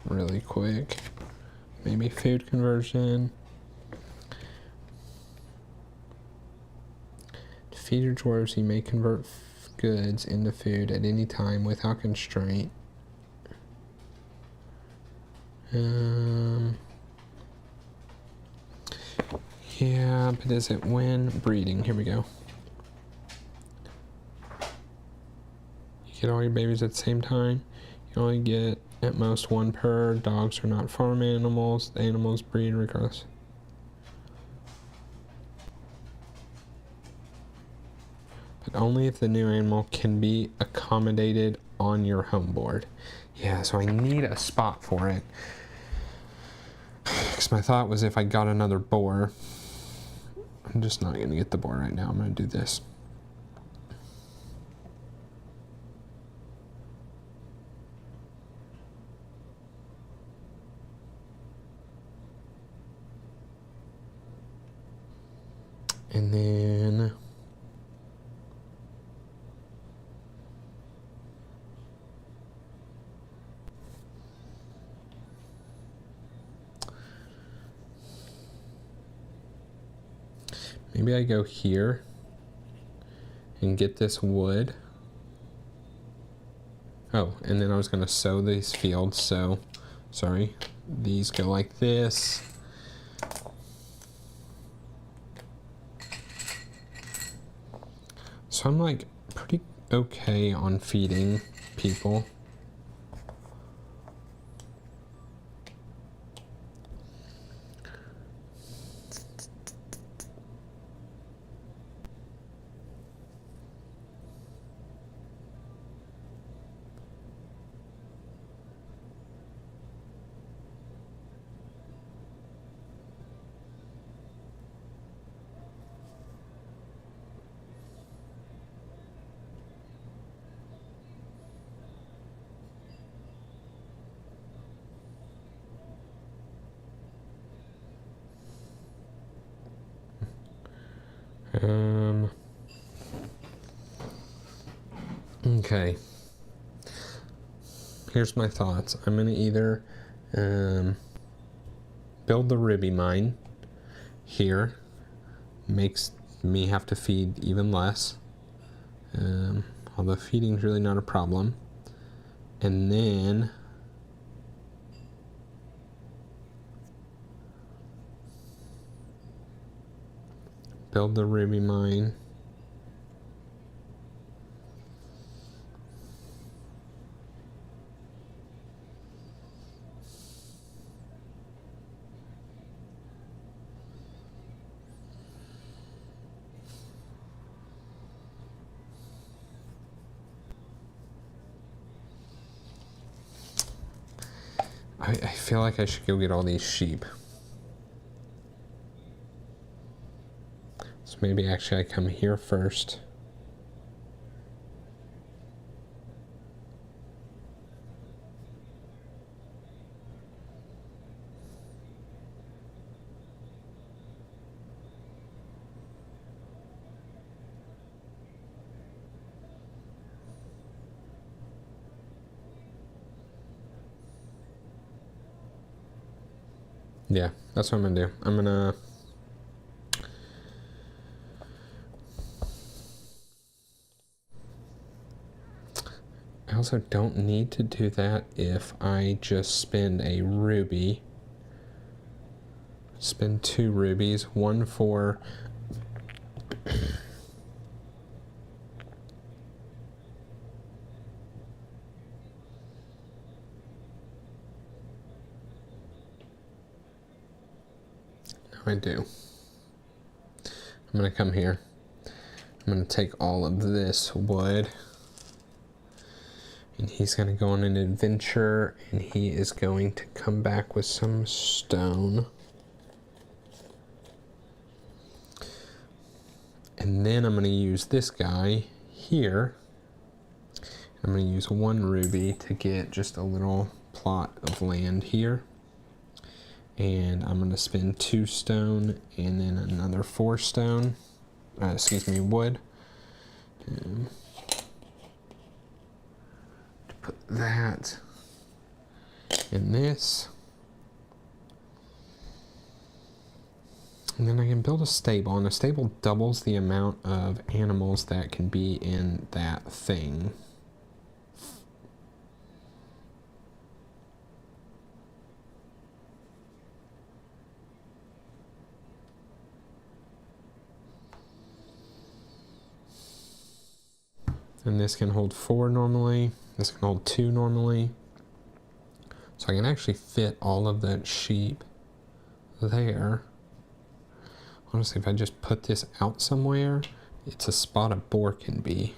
[SPEAKER 1] Really quick. Maybe food conversion. To feed your dwarves, you may convert goods into food at any time without constraint. Yeah, but is it when breeding? Here we go. You get all your babies at the same time. You only get at most 1 per. Dogs are not farm animals. The animals breed regardless. But only if the new animal can be accommodated on your home board. Yeah, so I need a spot for it. Because my thought was if I got another boar. I'm just not going to get the boar right now. I'm going to do this. And then maybe I go here and get this wood. Oh, and then I was going to sow these fields. So, sorry, these go like this. So I'm like pretty okay on feeding people. Okay. Here's my thoughts. I'm going to either build the Ruby mine here. Makes me have to feed even less. Although feeding's really not a problem. And then build the Ruby mine. I feel like I should go get all these sheep. So maybe actually I come here first. Yeah, that's what I'm gonna do. I'm gonna I also don't need to do that if I just spend a ruby. Spend 2 rubies, one for I do. I'm gonna come here. I'm gonna take all of this wood, and he's gonna go on an adventure, and he is going to come back with some stone. And then I'm gonna use this guy here. I'm gonna use 1 ruby to get just a little plot of land here. And I'm going to spend 2 stone and then another 4 stone, wood. To put that in this. And then I can build a stable, and a stable doubles the amount of animals that can be in that thing. And this can hold 4 normally. This can hold 2 normally. So I can actually fit all of that sheep there. Honestly, if I just put this out somewhere, it's a spot a boar can be.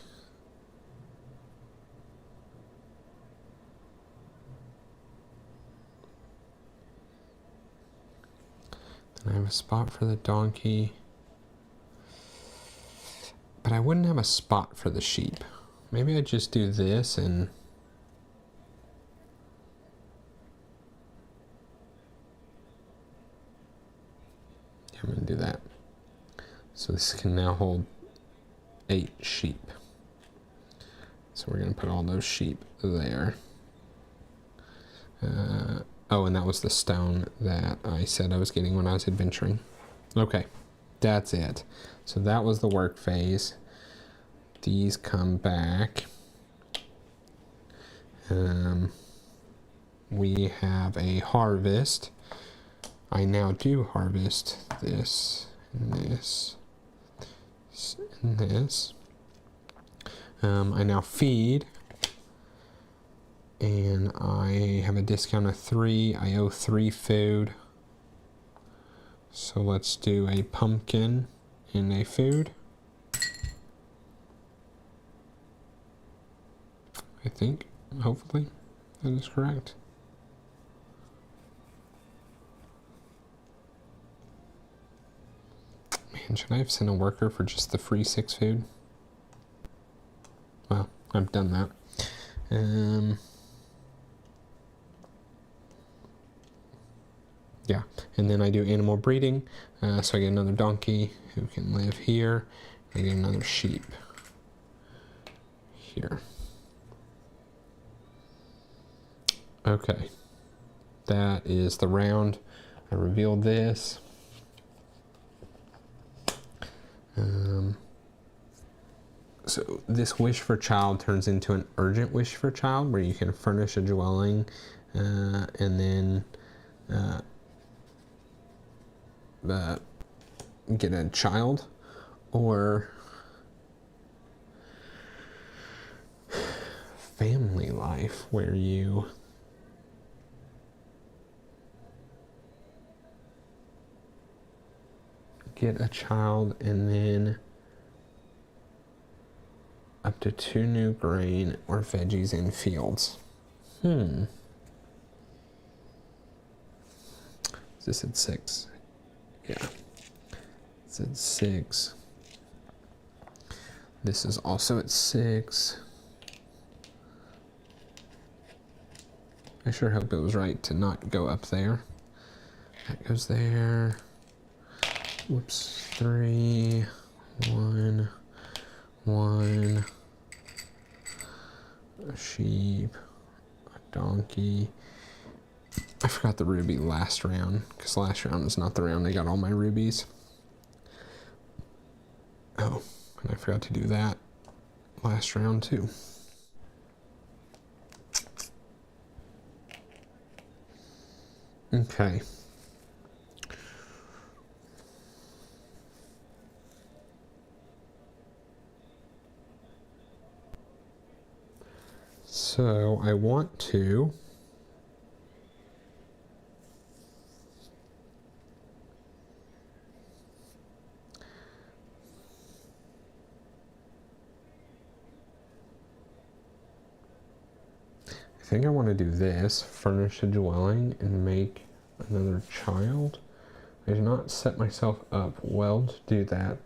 [SPEAKER 1] Then I have a spot for the donkey. But I wouldn't have a spot for the sheep. Maybe I just do this and yeah, I'm gonna do that. So this can now hold 8 sheep. So we're gonna put all those sheep there. Oh, and that was the stone that I said I was getting when I was adventuring. Okay, that's it. So that was the work phase. These come back. We have a harvest. I now do harvest this and this and this. I now feed, and I have a discount of 3. I owe 3 food. So let's do a pumpkin and a food. I think, hopefully, that is correct. Man, should I have sent a worker for just the free 6 food? Well, I've done that. Yeah, and then I do animal breeding. So I get another donkey who can live here. I get another sheep here. Okay, that is the round. I revealed this. So this wish for child turns into an urgent wish for child, where you can furnish a dwelling and then get a child, or family life, where you get a child and then up to 2 new grain or veggies in fields. Is this at 6? Yeah. It's at 6. This is also at 6. I sure hope it was right to not go up there. That goes there. Whoops. 3, 1, 1. A sheep, a donkey. I forgot the ruby last round, because last round is not the round I got all my rubies. Oh, and I forgot to do that last round too. Okay. So I want to I think I want to do this, furnish a dwelling and make another child. I did not set myself up well to do that.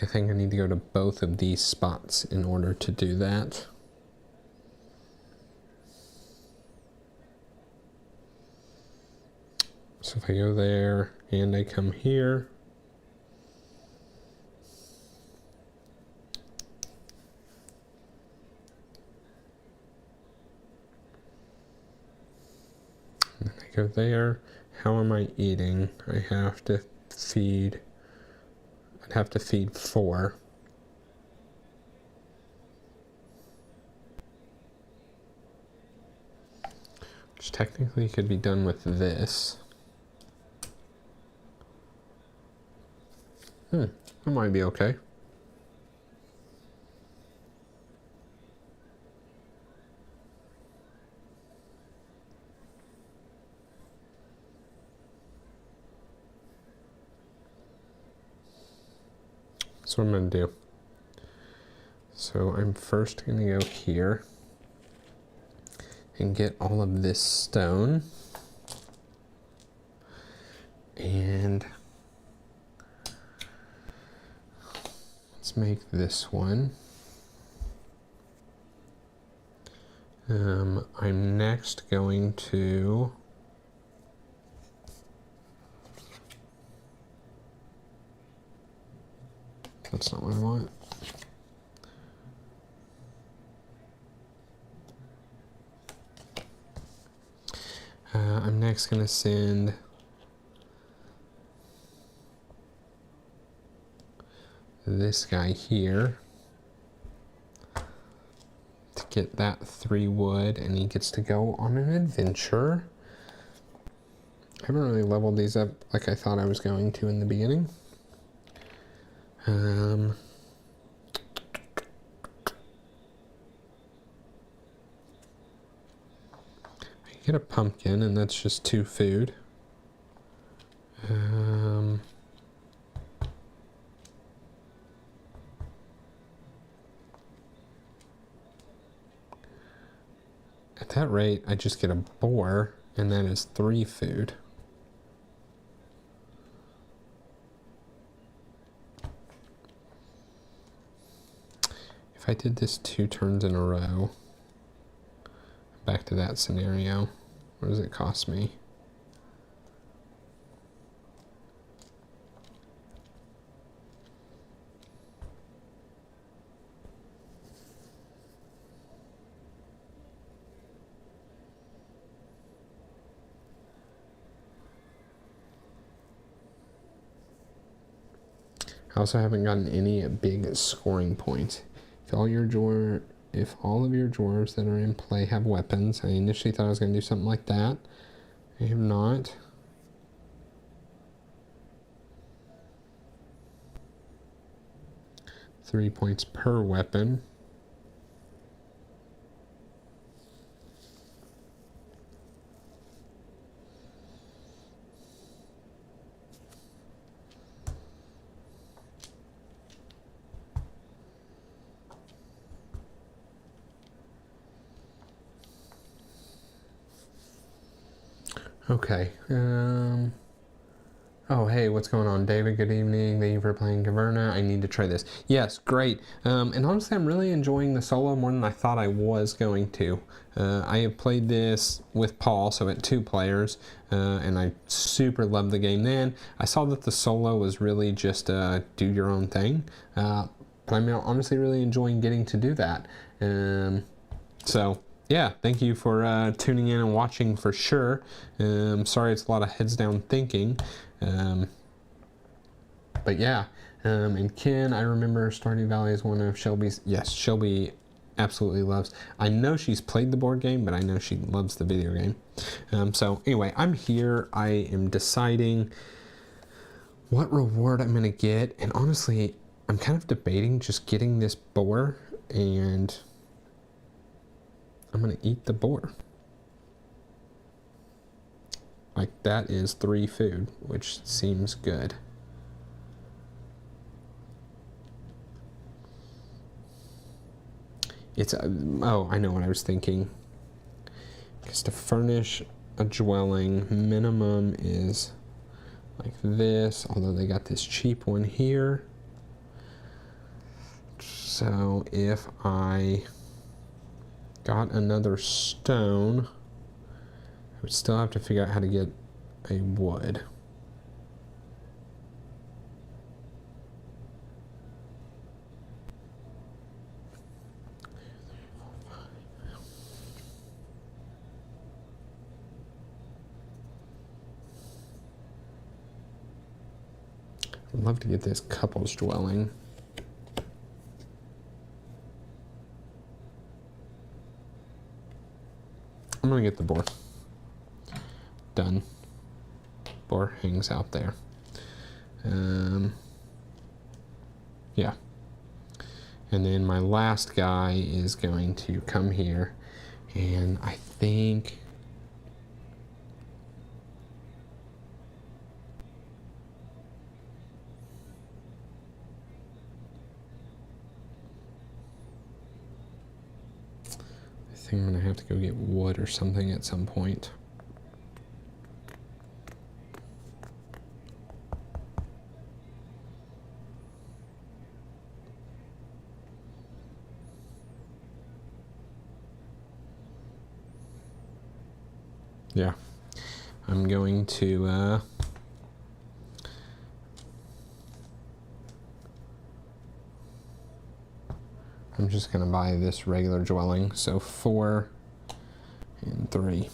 [SPEAKER 1] I think I need to go to both of these spots in order to do that. So if I go there and I come here, and then I go there, how am I eating? I have to feed, I'd have to feed 4. Which technically could be done with this. That might be okay. That's what I'm going to do. So I'm first going to go here and get all of this stone. And let's make this one. I'm next going to that's not what I want. I'm next going to send this guy here to get that 3 wood, and he gets to go on an adventure. I haven't really leveled these up like I thought I was going to in the beginning. I get a pumpkin, and that's just 2 food. At that rate, I just get a boar, and that is 3 food. If If I did this 2 turns in a row, back to that scenario, what does it cost me? I also haven't gotten any big scoring points. If all of your drawers that are in play have weapons, I initially thought I was going to do something like that. I have not. Three points per weapon. Okay. Oh, hey, what's going on, David? Good evening. Thank you for playing Caverna. I need to try this. Yes, great. And honestly, I'm really enjoying the solo more than I thought I was going to. I have played this with Paul, so at 2 players, and I super loved the game then. I saw that the solo was really just do your own thing, but I'm honestly really enjoying getting to do that. So yeah, thank you for tuning in and watching for sure. Sorry it's a lot of heads down thinking. But yeah, and Ken, I remember Stardew Valley is one of Shelby's. Yes, Shelby absolutely loves. I know she's played the board game, but I know she loves the video game. So anyway, I'm here. I am deciding what reward I'm going to get. And honestly, I'm kind of debating just getting this boar, and I'm going to eat the boar. Like, that is 3 food, which seems good. It's, oh, I know what I was thinking. Because to furnish a dwelling, minimum is like this, although they got this cheap one here. So if I got another stone, I would still have to figure out how to get a wood. I'd love to get this couple's dwelling. I'm gonna get the boar. Done. Boar hangs out there. Yeah. And then my last guy is going to come here, and I think I'm gonna have to go get wood or something at some point. Yeah, I'm going to I'm just gonna buy this regular dwelling, so 4 and 3.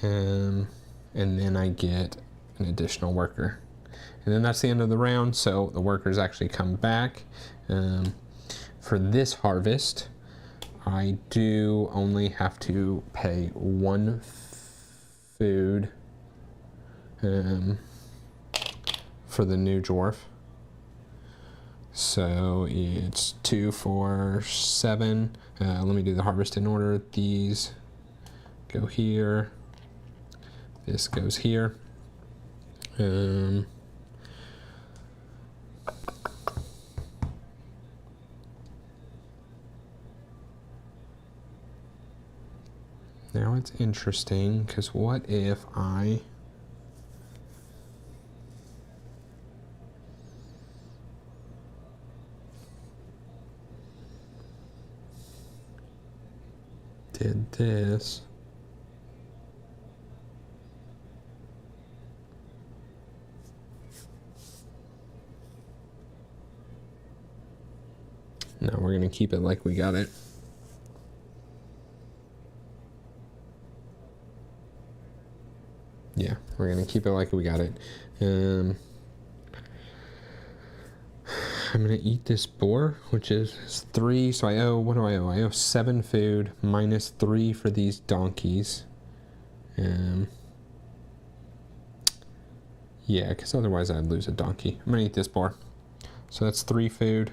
[SPEAKER 1] And then I get an additional worker. And then that's the end of the round, so the workers actually come back. For this harvest, I do only have to pay 1 food for the new dwarf. So it's 2, 4, 7. Let me do the harvest in order. These go here. This goes here. Now it's interesting, because what if I did this. No, we're gonna keep it like we got it. Yeah, we're gonna keep it like we got it. I'm gonna eat this boar, which is 3. So I owe, what do I owe? I owe 7 food minus 3 for these donkeys. Yeah, because otherwise I'd lose a donkey. I'm gonna eat this boar. So that's 3 food.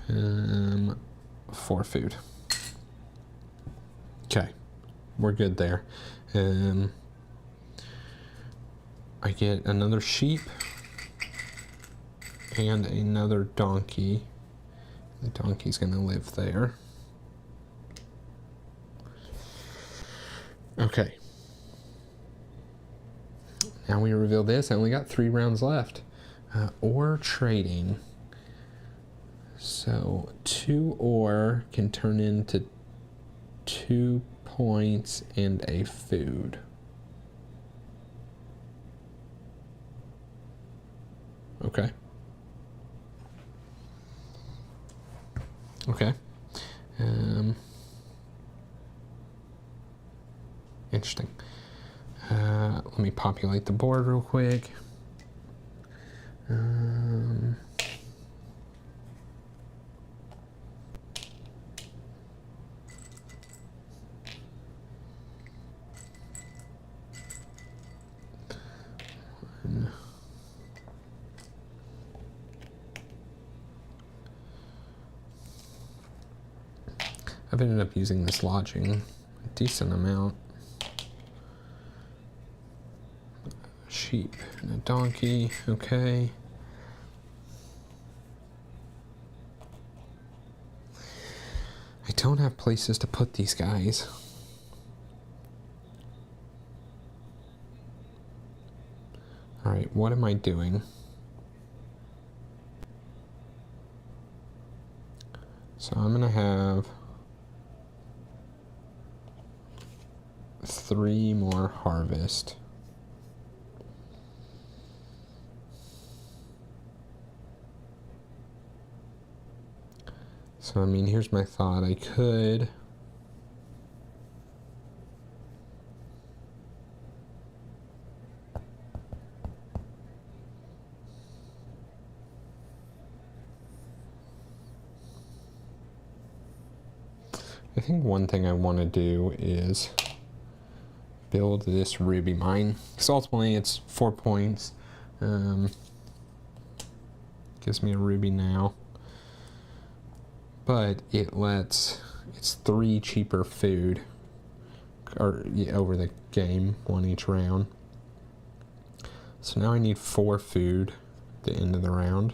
[SPEAKER 1] 4 food. Okay, we're good there. I get another sheep and another donkey. The donkey's gonna live there. Okay. Now we reveal this. I only got 3 rounds left. Ore trading. So 2 ore can turn into 2 points and a food. Okay. Okay. Interesting. Let me populate the board real quick. I've ended up using this lodging a decent amount. Sheep and a donkey, okay. I don't have places to put these guys. All right, what am I doing? So I'm gonna have 3 more harvest. So, I mean, here's my thought. I could... I think one thing I want to do is build this ruby mine. Because ultimately it's 4 points. Gives me a ruby now. But it lets, it's 3 cheaper food or over the game, 1 each round. So now I need 4 food at the end of the round.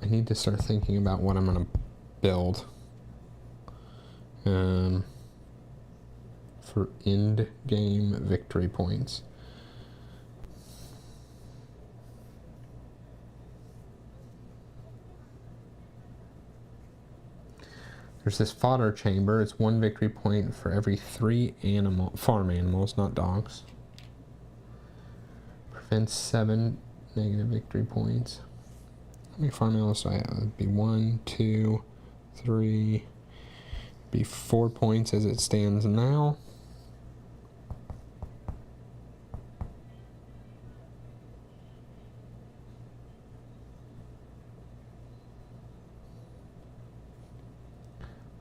[SPEAKER 1] I need to start thinking about what I'm going to build. For end game victory points. There's this fodder chamber. It's 1 victory point for every 3 farm animals, not dogs. Prevents 7 negative victory points. How many farm animals do I have? It'd be 1, 2, 3. Be 4 points as it stands now.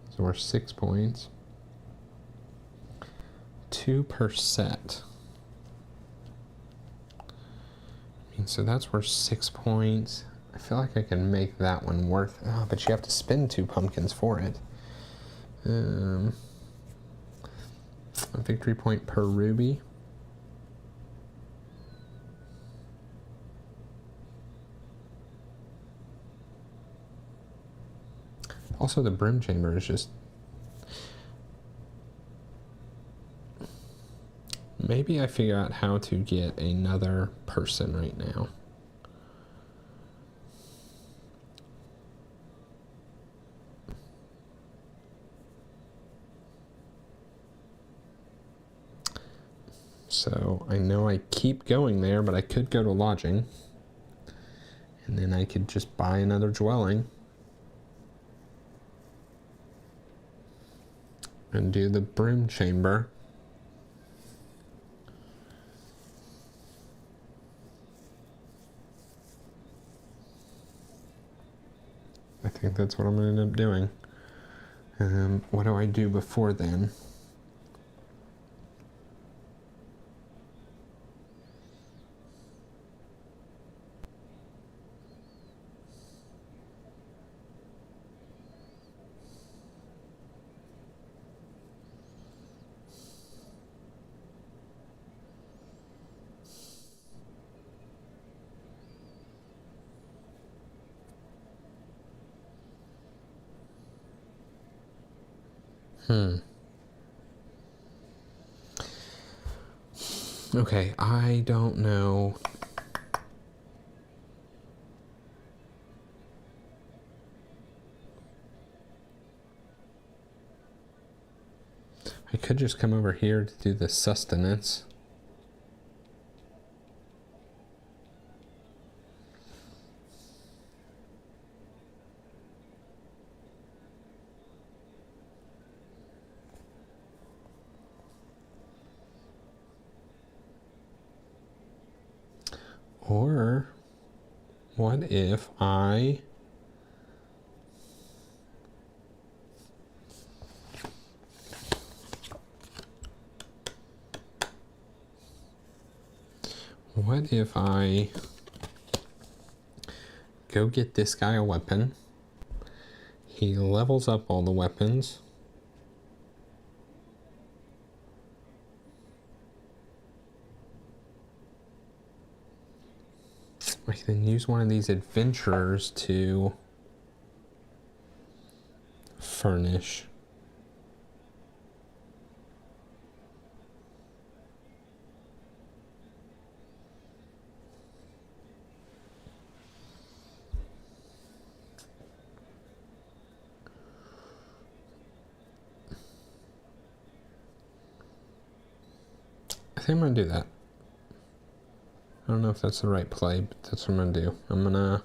[SPEAKER 1] So we're 6 points. 2 per set. I mean, so that's worth 6 points. I feel like I can make that one worth. Oh, but you have to spend 2 pumpkins for it. A victory point per ruby. Also, the brim chamber is just... maybe I figure out how to get another person right now. So I know I keep going there, but I could go to lodging. And then I could just buy another dwelling. And do the broom chamber. I think that's what I'm going to end up doing. What do I do before then? Okay, I don't know. I could just come over here to do the sustenance. Or what if I go get this guy a weapon? He levels up all the weapons. I can use one of these adventurers to furnish. I think I'm gonna do that. I don't know if that's the right play, but that's what I'm gonna do. I'm gonna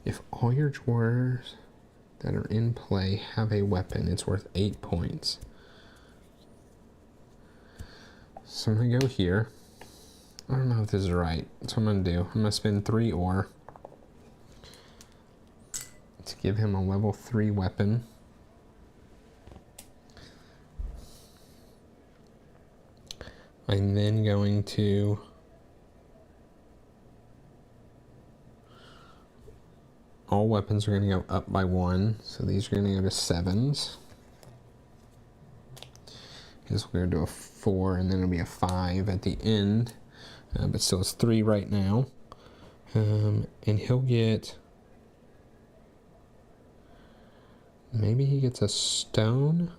[SPEAKER 1] if all your drawers that are in play have a weapon, it's worth 8 points. So I'm gonna go here. I don't know if this is right. That's what I'm gonna do. I'm gonna spend 3 ore to give him a level 3 weapon. I'm then going to all weapons are going to go up by 1, so these are going to go to 7s. This we're going to do a 4, and then it'll be a 5 at the end, but still it's 3 right now. And he'll get, maybe he gets a stone.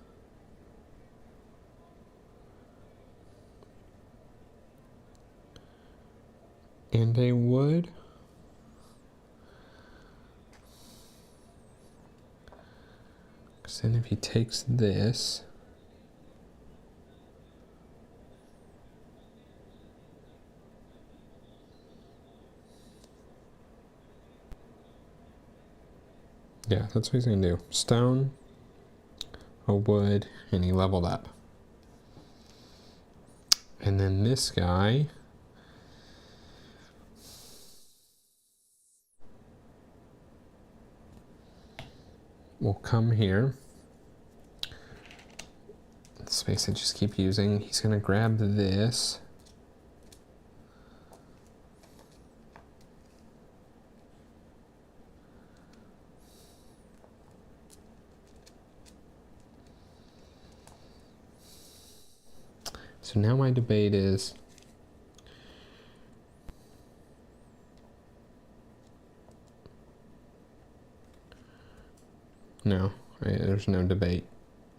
[SPEAKER 1] And a wood. Because then if he takes this, yeah, that's what he's going to do. Stone, a wood, and he leveled up. And then this guy will come here. The space I just keep using. He's going to grab this. So now my debate is, no, right? There's no debate.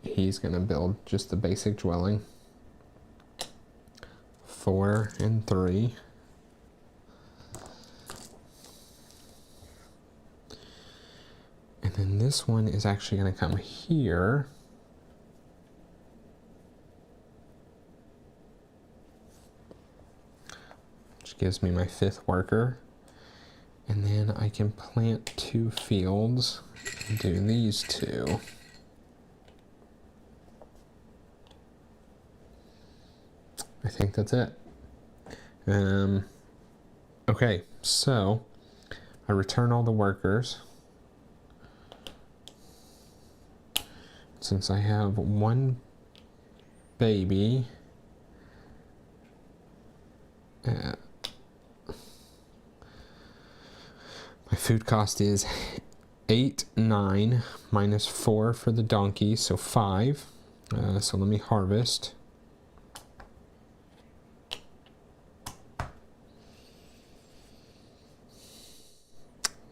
[SPEAKER 1] He's going to build just the basic dwelling. 4 and 3. And then this one is actually going to come here. Which gives me my 5th worker. And then I can plant 2 fields and do these 2. I think that's it. Okay, so I return all the workers. Since I have 1 baby, my food cost is 8, 9, minus 4 for the donkey, so 5. So let me harvest.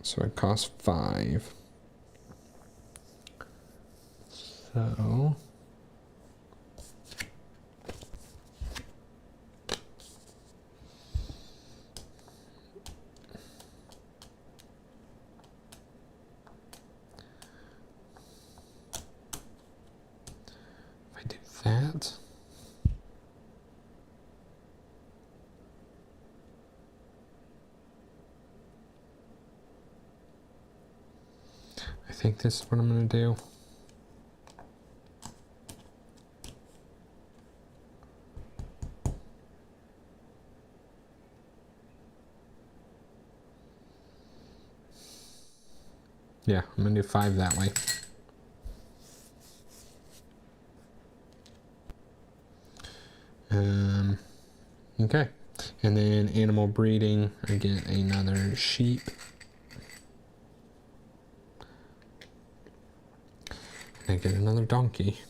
[SPEAKER 1] So it costs 5. So if I do that, I think this is what I'm going to do. Yeah, I'm going to do 5 that way. Okay, and then animal breeding, I get another sheep. And I get another donkey.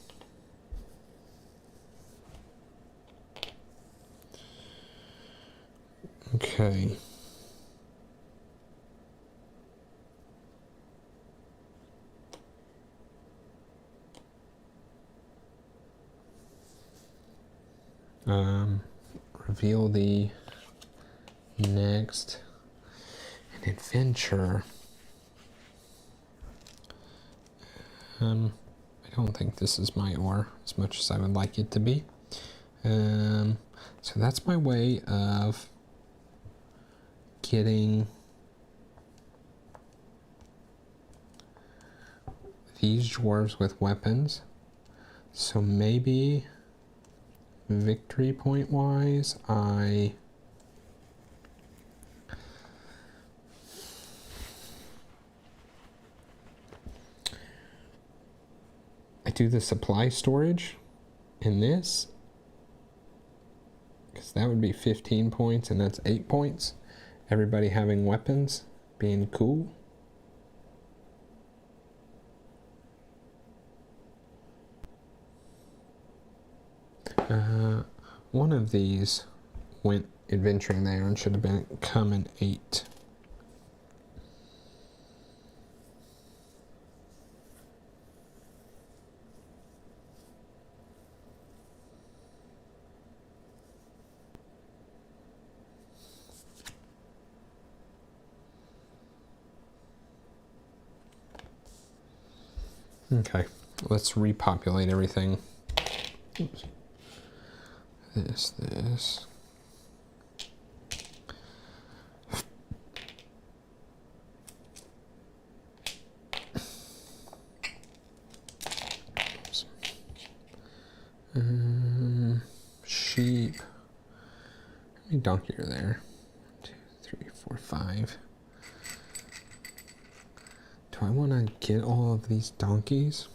[SPEAKER 1] Okay. Reveal the next an adventure. I don't think this is my ore as much as I would like it to be. So that's my way of getting these dwarves with weapons. So maybe victory point wise, I do the supply storage in this, because that would be 15 points and that's 8 points. Everybody having weapons, being cool. One of these went adventuring there and should have been come in 8. Okay, let's repopulate everything. Oops. This. Oops. Sheep. How many donkey are there? 1, 2, 3, 4, 5. Do I want to get all of these donkeys?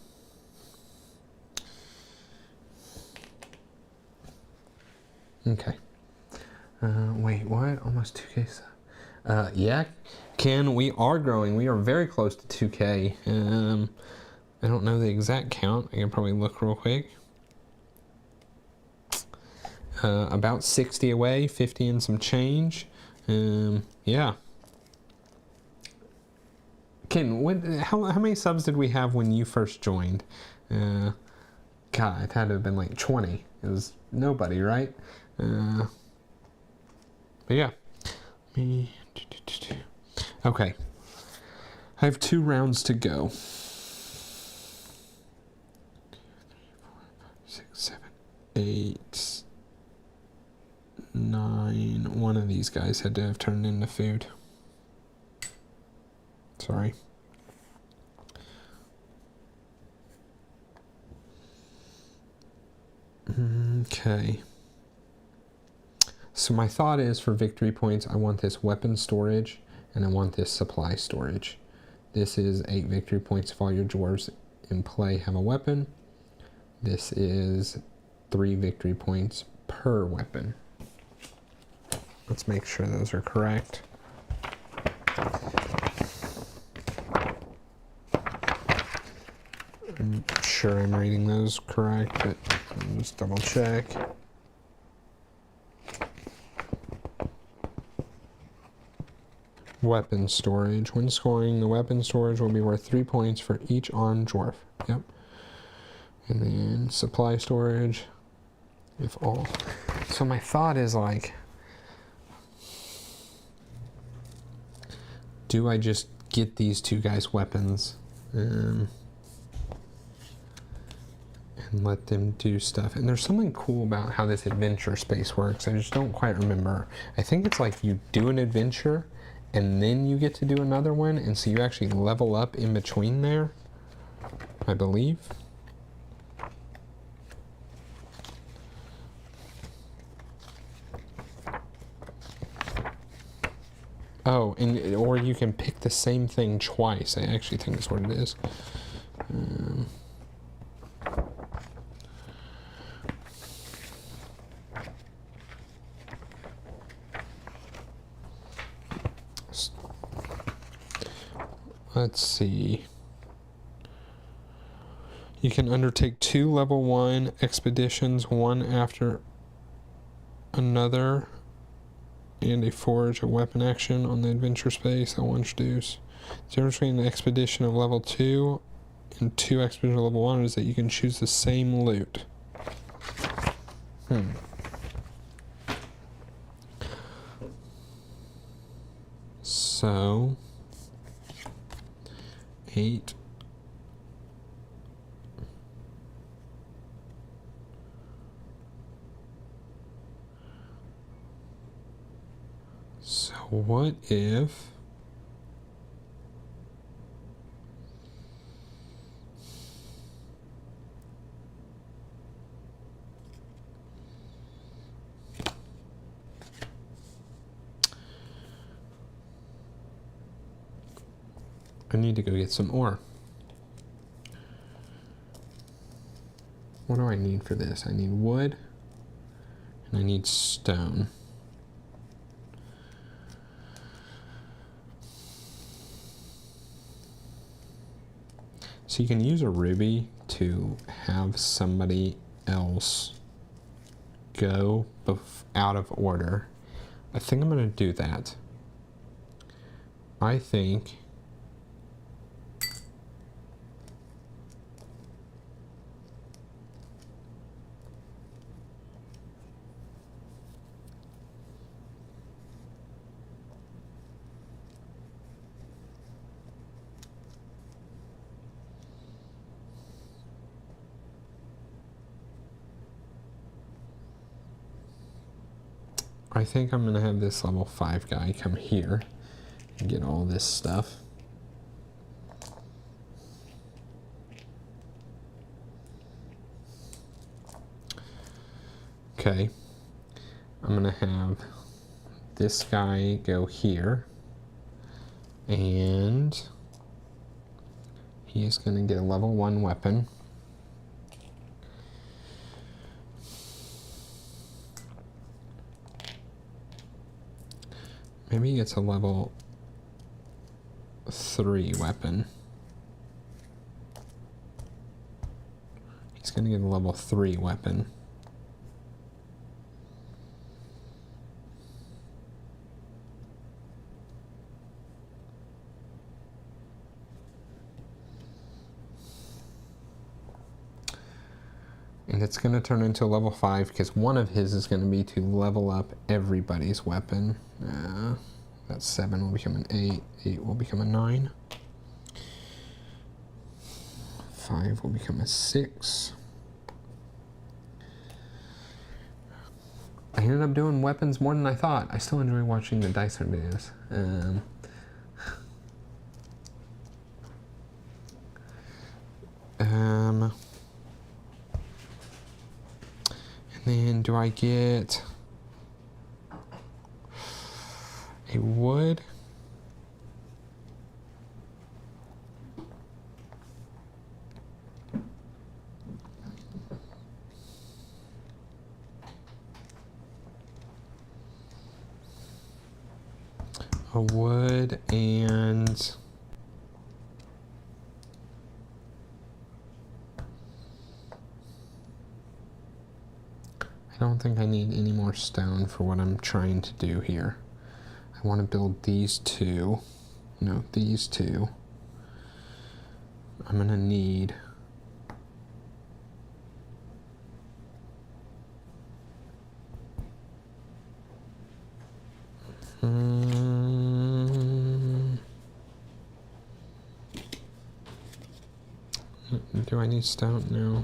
[SPEAKER 1] Okay. Wait, what? Almost 2K. Yeah, Ken, we are growing. We are very close to 2K. I don't know the exact count. I can probably look real quick. About 60 away, 50 and some change. Yeah. Ken, how many subs did we have when you first joined? God, it had to have been like 20. It was nobody, right? But yeah. Okay. I have 2 rounds to go. 6, 7, 8, 9. One of these guys had to have turned into food. Sorry. Okay. So my thought is for victory points, I want this weapon storage and I want this supply storage. This is 8 victory points if all your dwarves in play have a weapon. This is 3 victory points per weapon. Let's make sure those are correct. I'm sure I'm reading those correct, but I'll just double check. Weapon storage. When scoring, the weapon storage will be worth 3 points for each armed dwarf. Yep. And then supply storage, if all. So my thought is like, do I just get these 2 guys weapons and let them do stuff? And there's something cool about how this adventure space works. I just don't quite remember. I think it's like you do an adventure and then you get to do another one, and so you actually level up in between there, I believe. Oh, and or you can pick the same thing twice. I actually think that's what it is. Let's see. You can undertake 2 level 1 expeditions, one after another, and a forge a weapon action on the adventure space at 1 deuce. The difference between an expedition of level 2 and 2 expeditions of level 1 is that you can choose the same loot. So 8. So what if I need to go get some ore? What do I need for this? I need wood and I need stone. So you can use a ruby to have somebody else go out of order. I think I'm going to do that. I think I'm going to have this level 5 guy come here and get all this stuff. Okay. I'm going to have this guy go here, and he is going to get a level 1 weapon. Maybe he gets a level 3 weapon. He's going to get a level 3 weapon. And it's going to turn into a level 5 because one of his is going to be to level up everybody's weapon. That 7 will become an 8. 8 will become a 9. 5 will become a 6. I ended up doing weapons more than I thought. I still enjoy watching the dice art videos. And then do I get a wood? A wood and I don't think I need any more stone for what I'm trying to do here. I want to build these two. No, these two. I'm gonna need do I need stone? No.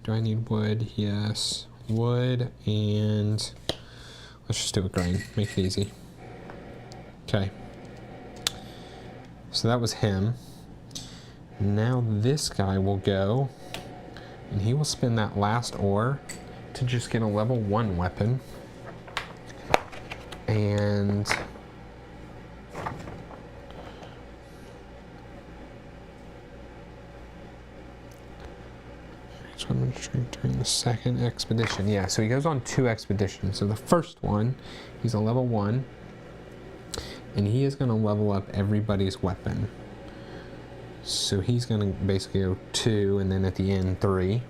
[SPEAKER 1] Do I need wood? Yes. Wood and let's just do a grain. Make it easy. Okay. So that was him. Now this guy will go and he will spend that last ore to just get a level 1 weapon. And so I'm during the second expedition. Yeah, so he goes on 2 expeditions. So the first one, he's a level 1, and he is going to level up everybody's weapon. So he's going to basically go 2, and then at the end 3.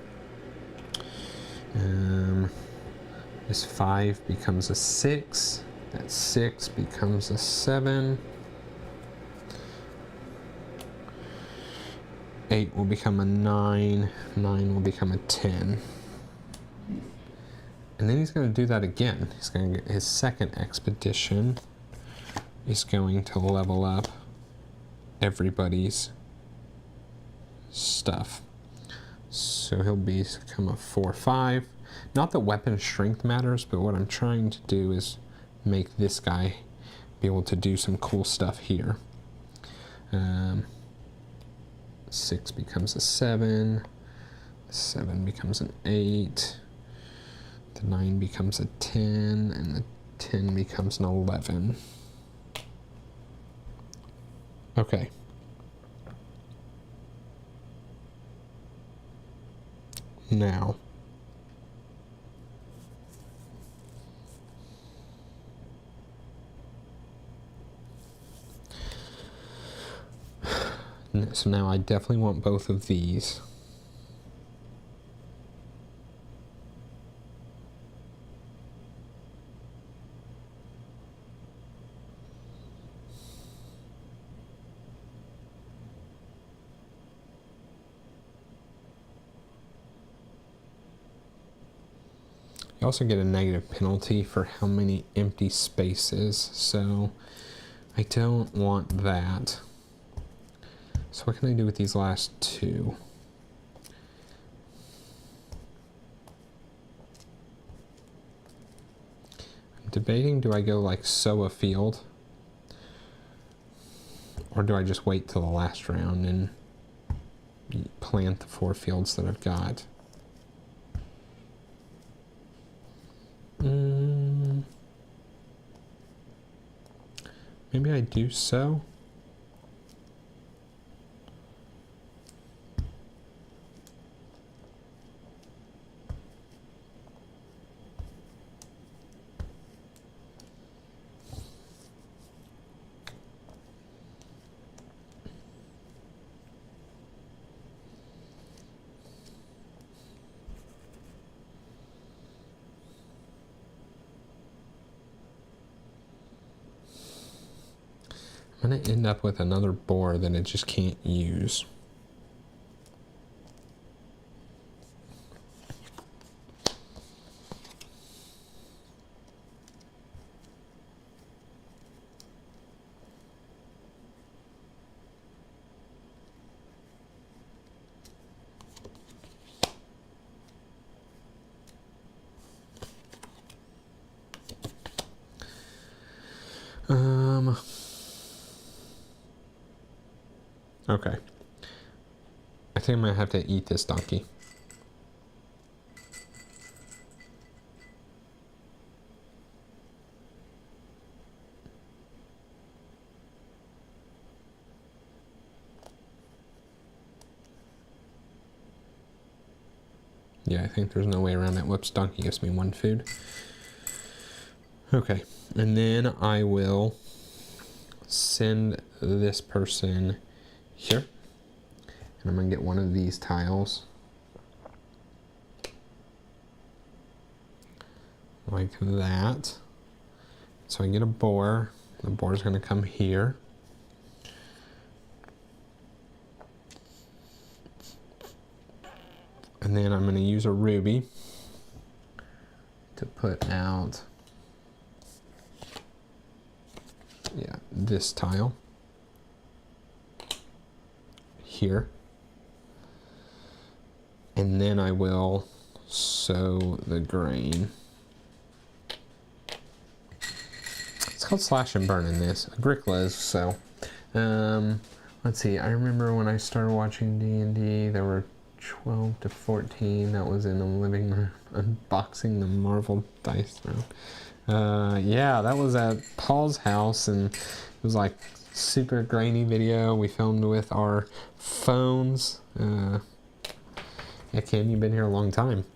[SPEAKER 1] This 5 becomes a 6. That 6 becomes a 7. 8 will become a 9. 9 will become a 10. And then he's going to do that again. He's going to get his second expedition. Is going to level up everybody's stuff. So he'll become a 4, 5. Not that weapon strength matters, but what I'm trying to do is make this guy be able to do some cool stuff here. 6 becomes a 7. 7 becomes an 8. The 9 becomes a 10, and the 10 becomes an 11. Okay. Now, so now I definitely want both of these. You also get a negative penalty for how many empty spaces, so I don't want that. So what can I do with these last 2? I'm debating, do I go like sow a field? Or do I just wait till the last round and plant the 4 fields that I've got? Maybe I do so. I'm going to end up with another boar that I just can't use. Okay. I think I'm gonna have to eat this donkey. Yeah, I think there's no way around that. Whoops, donkey gives me 1 food. Okay, and then I will send this person here. And I'm gonna get one of these tiles. Like that. So I get a boar. The boar's gonna come here. And then I'm going to use a ruby to put out, yeah, this tile here. And then I will sow the grain. It's called slash and burn in this. Agricola is so. Let's see. I remember when I started watching D&D, there were 12 to 14 that was in the living room unboxing the Marvel dice throne. Yeah, that was at Paul's house, and it was like super grainy video we filmed with our phones. Yeah, Kim, you've been here a long time.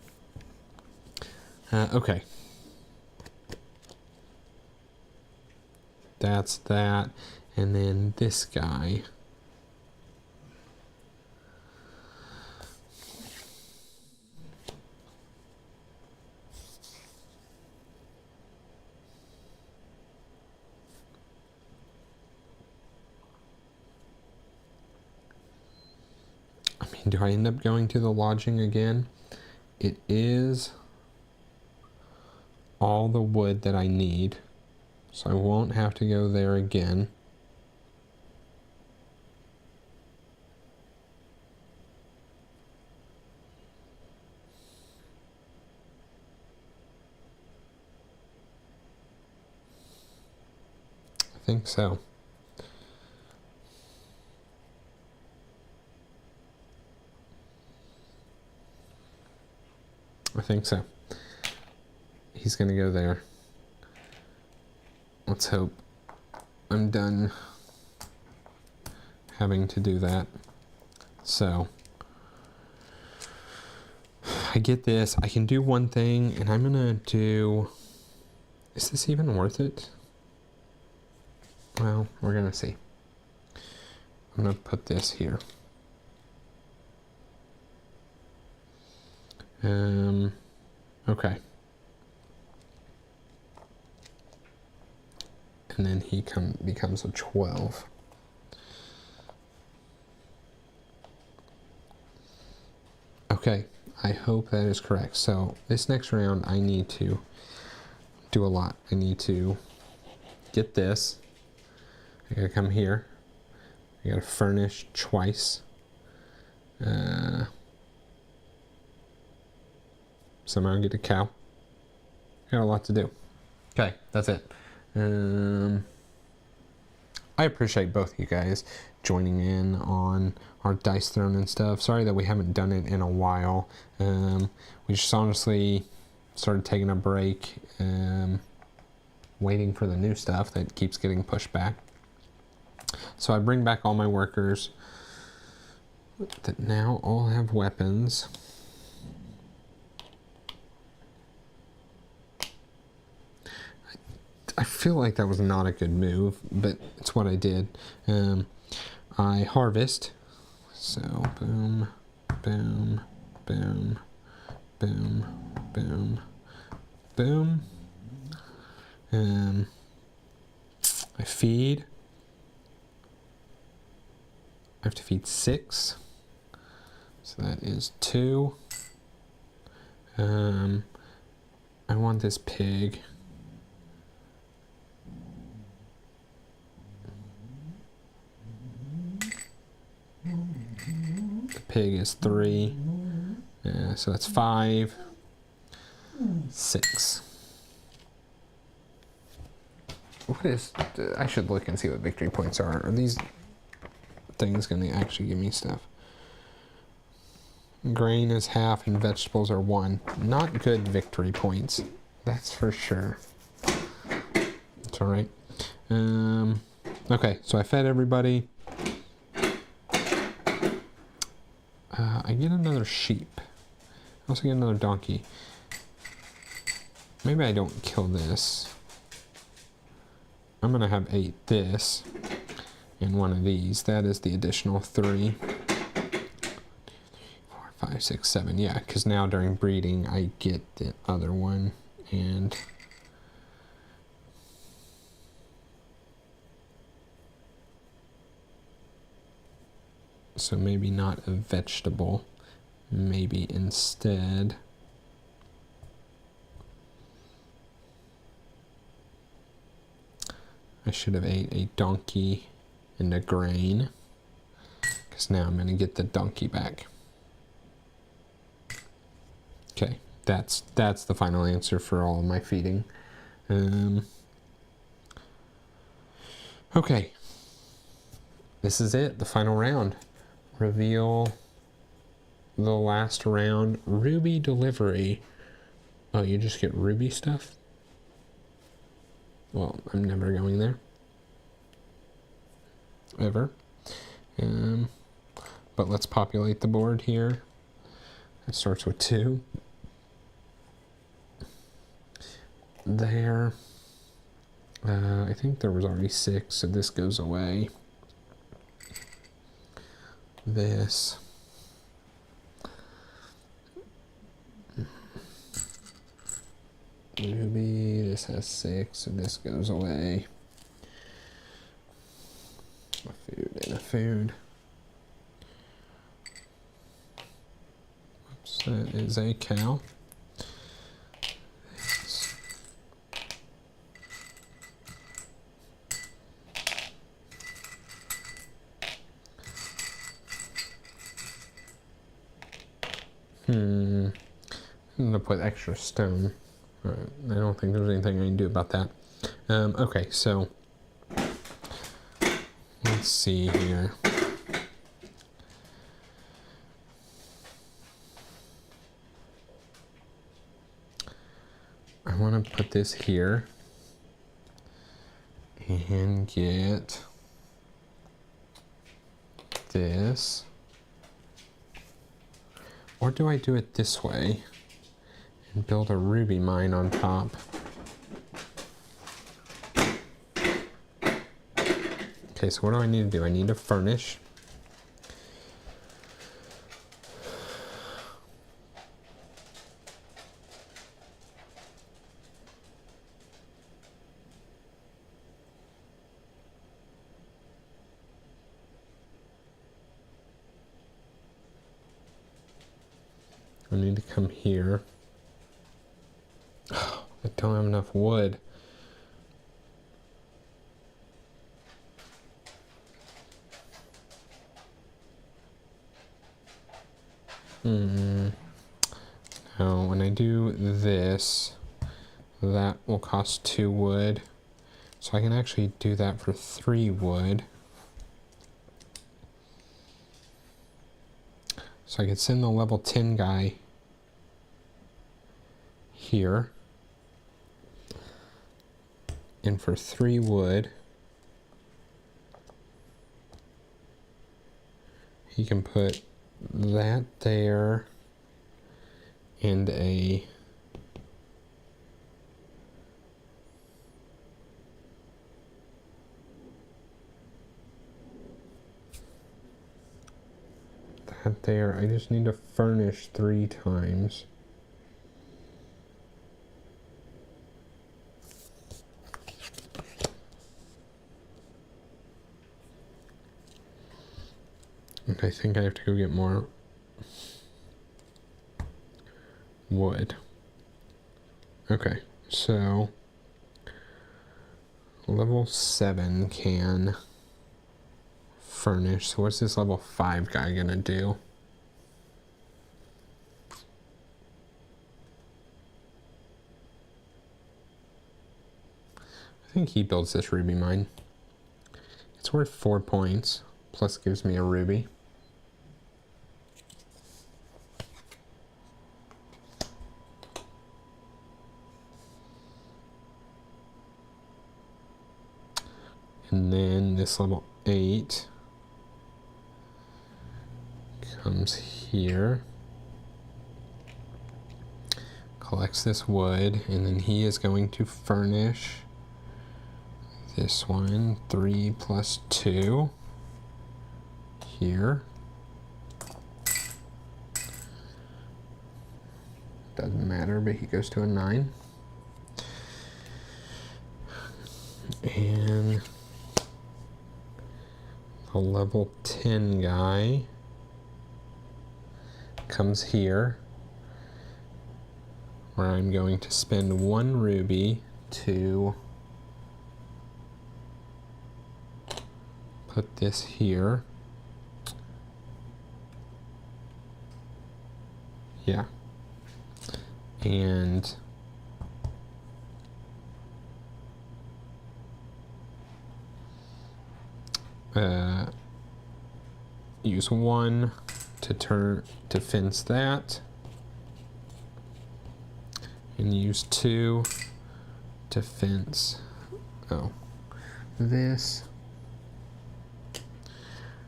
[SPEAKER 1] Okay. That's that. And then this guy. Do I end up going to the lodging again? It is all the wood that I need, so I won't have to go there again. I think so. I think so. He's gonna go there. Let's hope I'm done having to do that. So I get this. I can do one thing, and I'm gonna do. Is this even worth it? Well, we're gonna see. I'm gonna put this here. Okay. And then he becomes a 12. Okay, I hope that is correct. So this next round, I need to do a lot. I need to get this. I gotta come here. I gotta furnish twice. Somehow get a cow. Got a lot to do. Okay, that's it. I appreciate both of you guys joining in on our dice throne and stuff. Sorry that we haven't done it in a while. We just honestly started taking a break, waiting for the new stuff that keeps getting pushed back. So I bring back all my workers that now all have weapons. I feel like that was not a good move, but it's what I did. I harvest. So boom, boom, boom, boom, boom, boom. I feed. I have to feed 6. So that is 2. I want this pig. The pig is 3. So that's 5. 6. what is, I should look and see what victory points are. Are these things going to actually give me stuff? Grain is half and vegetables are 1. Not good victory points. That's for sure. It's all right. Okay, so I fed everybody. I get another sheep. I also get another donkey. Maybe I don't kill this. I'm gonna have 8 this and 1 of these. That is the additional 3. 4, 5, 6, 7. Yeah, because now during breeding I get the other one, and so maybe not a vegetable. Maybe instead I should have ate a donkey and a grain, because now I'm going to get the donkey back. Okay, that's the final answer for all of my feeding. Okay, this is it, the final round. Reveal the last round. Ruby delivery. Oh, you just get ruby stuff? Well, I'm never going there. Ever. But let's populate the board here. It starts with 2. There. I think there was already 6, so this goes away. This. Ruby, this has 6, so this goes away. A food and a food. Oops, that is a cow. This. I'm gonna put extra stone. Alright, I don't think there's anything I can do about that. Okay, so let's see here. I want to put this here and get this. Or do I do it this way and build a ruby mine on top? Okay, so what do I need to do? I need to furnish. I need to come here. I don't have enough wood. Now, when I do this, that will cost 2 wood. So I can actually do that for 3 wood. So I could send the level 10 guy here. And for 3 wood, he can put that there and a that there. I just need to furnish 3 times. And I think I have to go get more wood. Okay, so level 7 can furnish. So what's this level 5 guy gonna do? I think he builds this ruby mine. It's worth 4 points, plus gives me a ruby. And then this level 8 comes here, collects this wood, and then he is going to furnish this one, 3 plus 2 here. Doesn't matter, but he goes to a 9. And the level 10 guy comes here, where I'm going to spend 1 ruby to put this here. Yeah. And use 1 to fence that, and use 2 to fence this.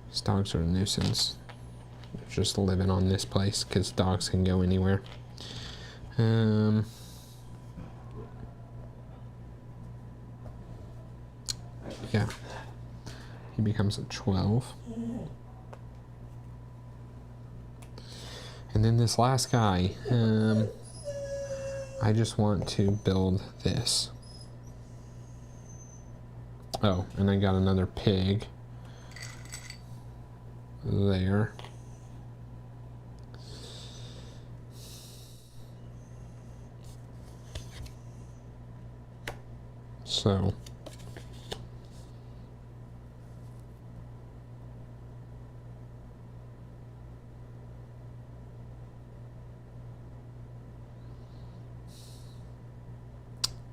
[SPEAKER 1] These dogs are a nuisance. They're just living on this place because dogs can go anywhere. Yeah, he becomes a 12. And then this last guy, I just want to build this. Oh, and I got another pig there. So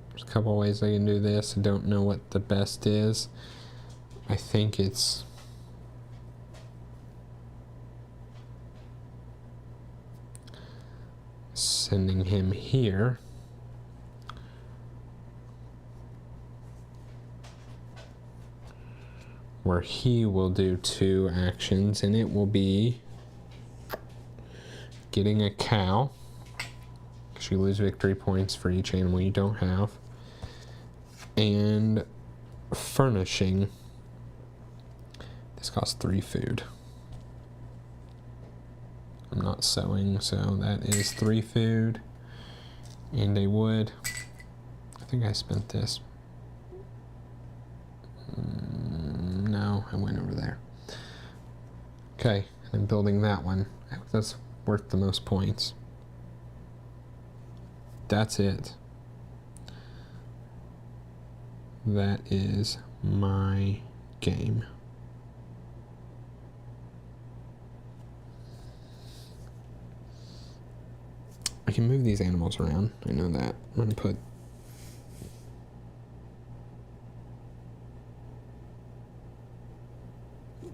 [SPEAKER 1] there's a couple ways I can do this. I don't know what the best is. I think it's sending him here. Where he will do 2 actions, and it will be getting a cow, because you lose victory points for each animal you don't have, and furnishing. This costs 3 food. I'm not sewing, so that is 3 food and a wood. I think I spent this. No, I went over there. Okay, I'm building that one. That's worth the most points. That's it. That is my game. I can move these animals around. I know that. I'm going to put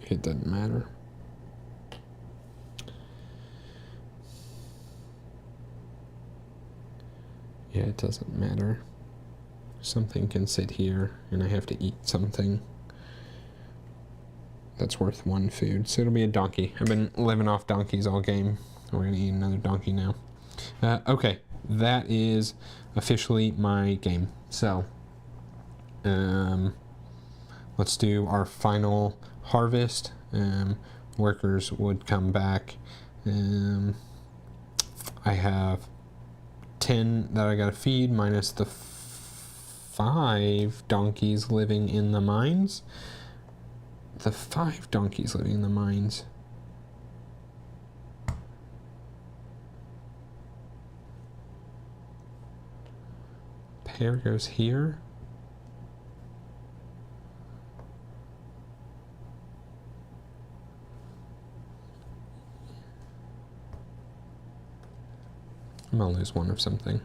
[SPEAKER 1] it doesn't matter. Yeah, it doesn't matter. Something can sit here, and I have to eat something that's worth 1 food. So it'll be a donkey. I've been living off donkeys all game. We're going to eat another donkey now. Okay, that is officially my game. So, let's do our final harvest. Workers would come back. I have 10 that I gotta feed, minus the 5 donkeys living in the mines. The 5 donkeys living in the mines. Pair goes here. I'm gonna lose 1 of something,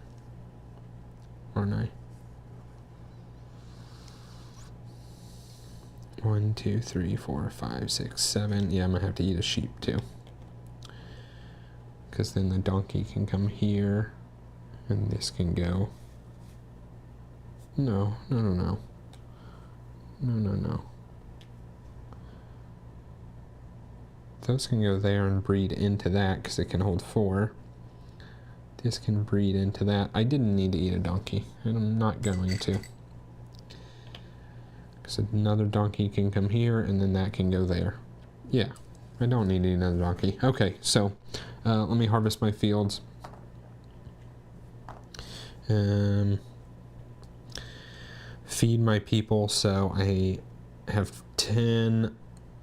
[SPEAKER 1] aren't I? 1, 2, 3, 4, 5, 6, 7. Yeah, I'm gonna have to eat a sheep too. Because then the donkey can come here, and this can go. No. Those can go there and breed into that because it can hold 4. This can breed into that. I didn't need to eat a donkey, and I'm not going to. Because another donkey can come here, and then that can go there. Yeah, I don't need to eat another donkey. Okay, so let me harvest my fields. Feed my people, so I have 10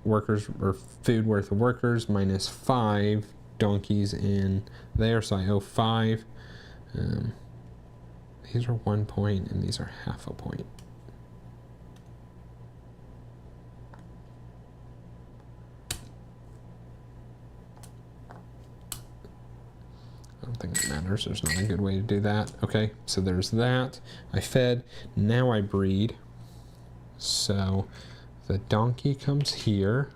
[SPEAKER 1] workers, or food worth of workers, minus 5 donkeys in there, so I owe 5. These are 1 point, and these are half a point. I don't think it matters. There's not a good way to do that. Okay, so there's that. I fed. Now I breed. So the donkey comes here.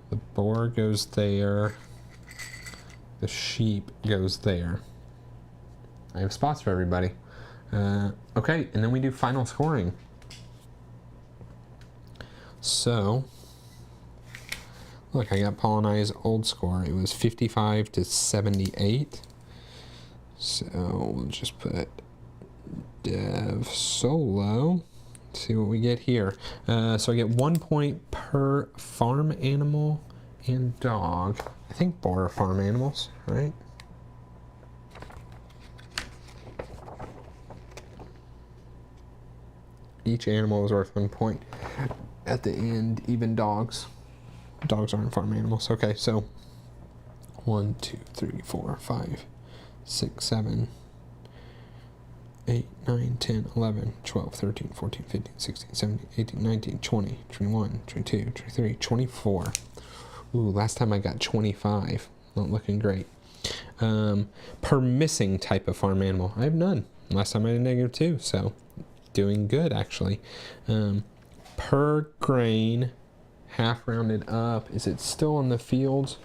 [SPEAKER 1] The boar goes there. The sheep goes there. I have spots for everybody. Okay, and then we do final scoring. So, look, I got Paul and I's old score. It was 55 to 78. So we'll just put Dev solo. See what we get here. So I get 1 point per farm animal and dog. I think boar are farm animals, right? Each animal is worth 1 point. At the end, even dogs. Dogs aren't farm animals. Okay, so 1, 2, 3, 4, 5, 6, 7, 8, 9, 10, 11, 12, 13, 14, 15, 16, 17, 18, 19, 20, 21, 22, 23, 24. Ooh, last time I got 25. Not looking great. Per missing type of farm animal, I have none. Last time I had -2, so doing good actually. Per grain, half rounded up. Is it still in the fields?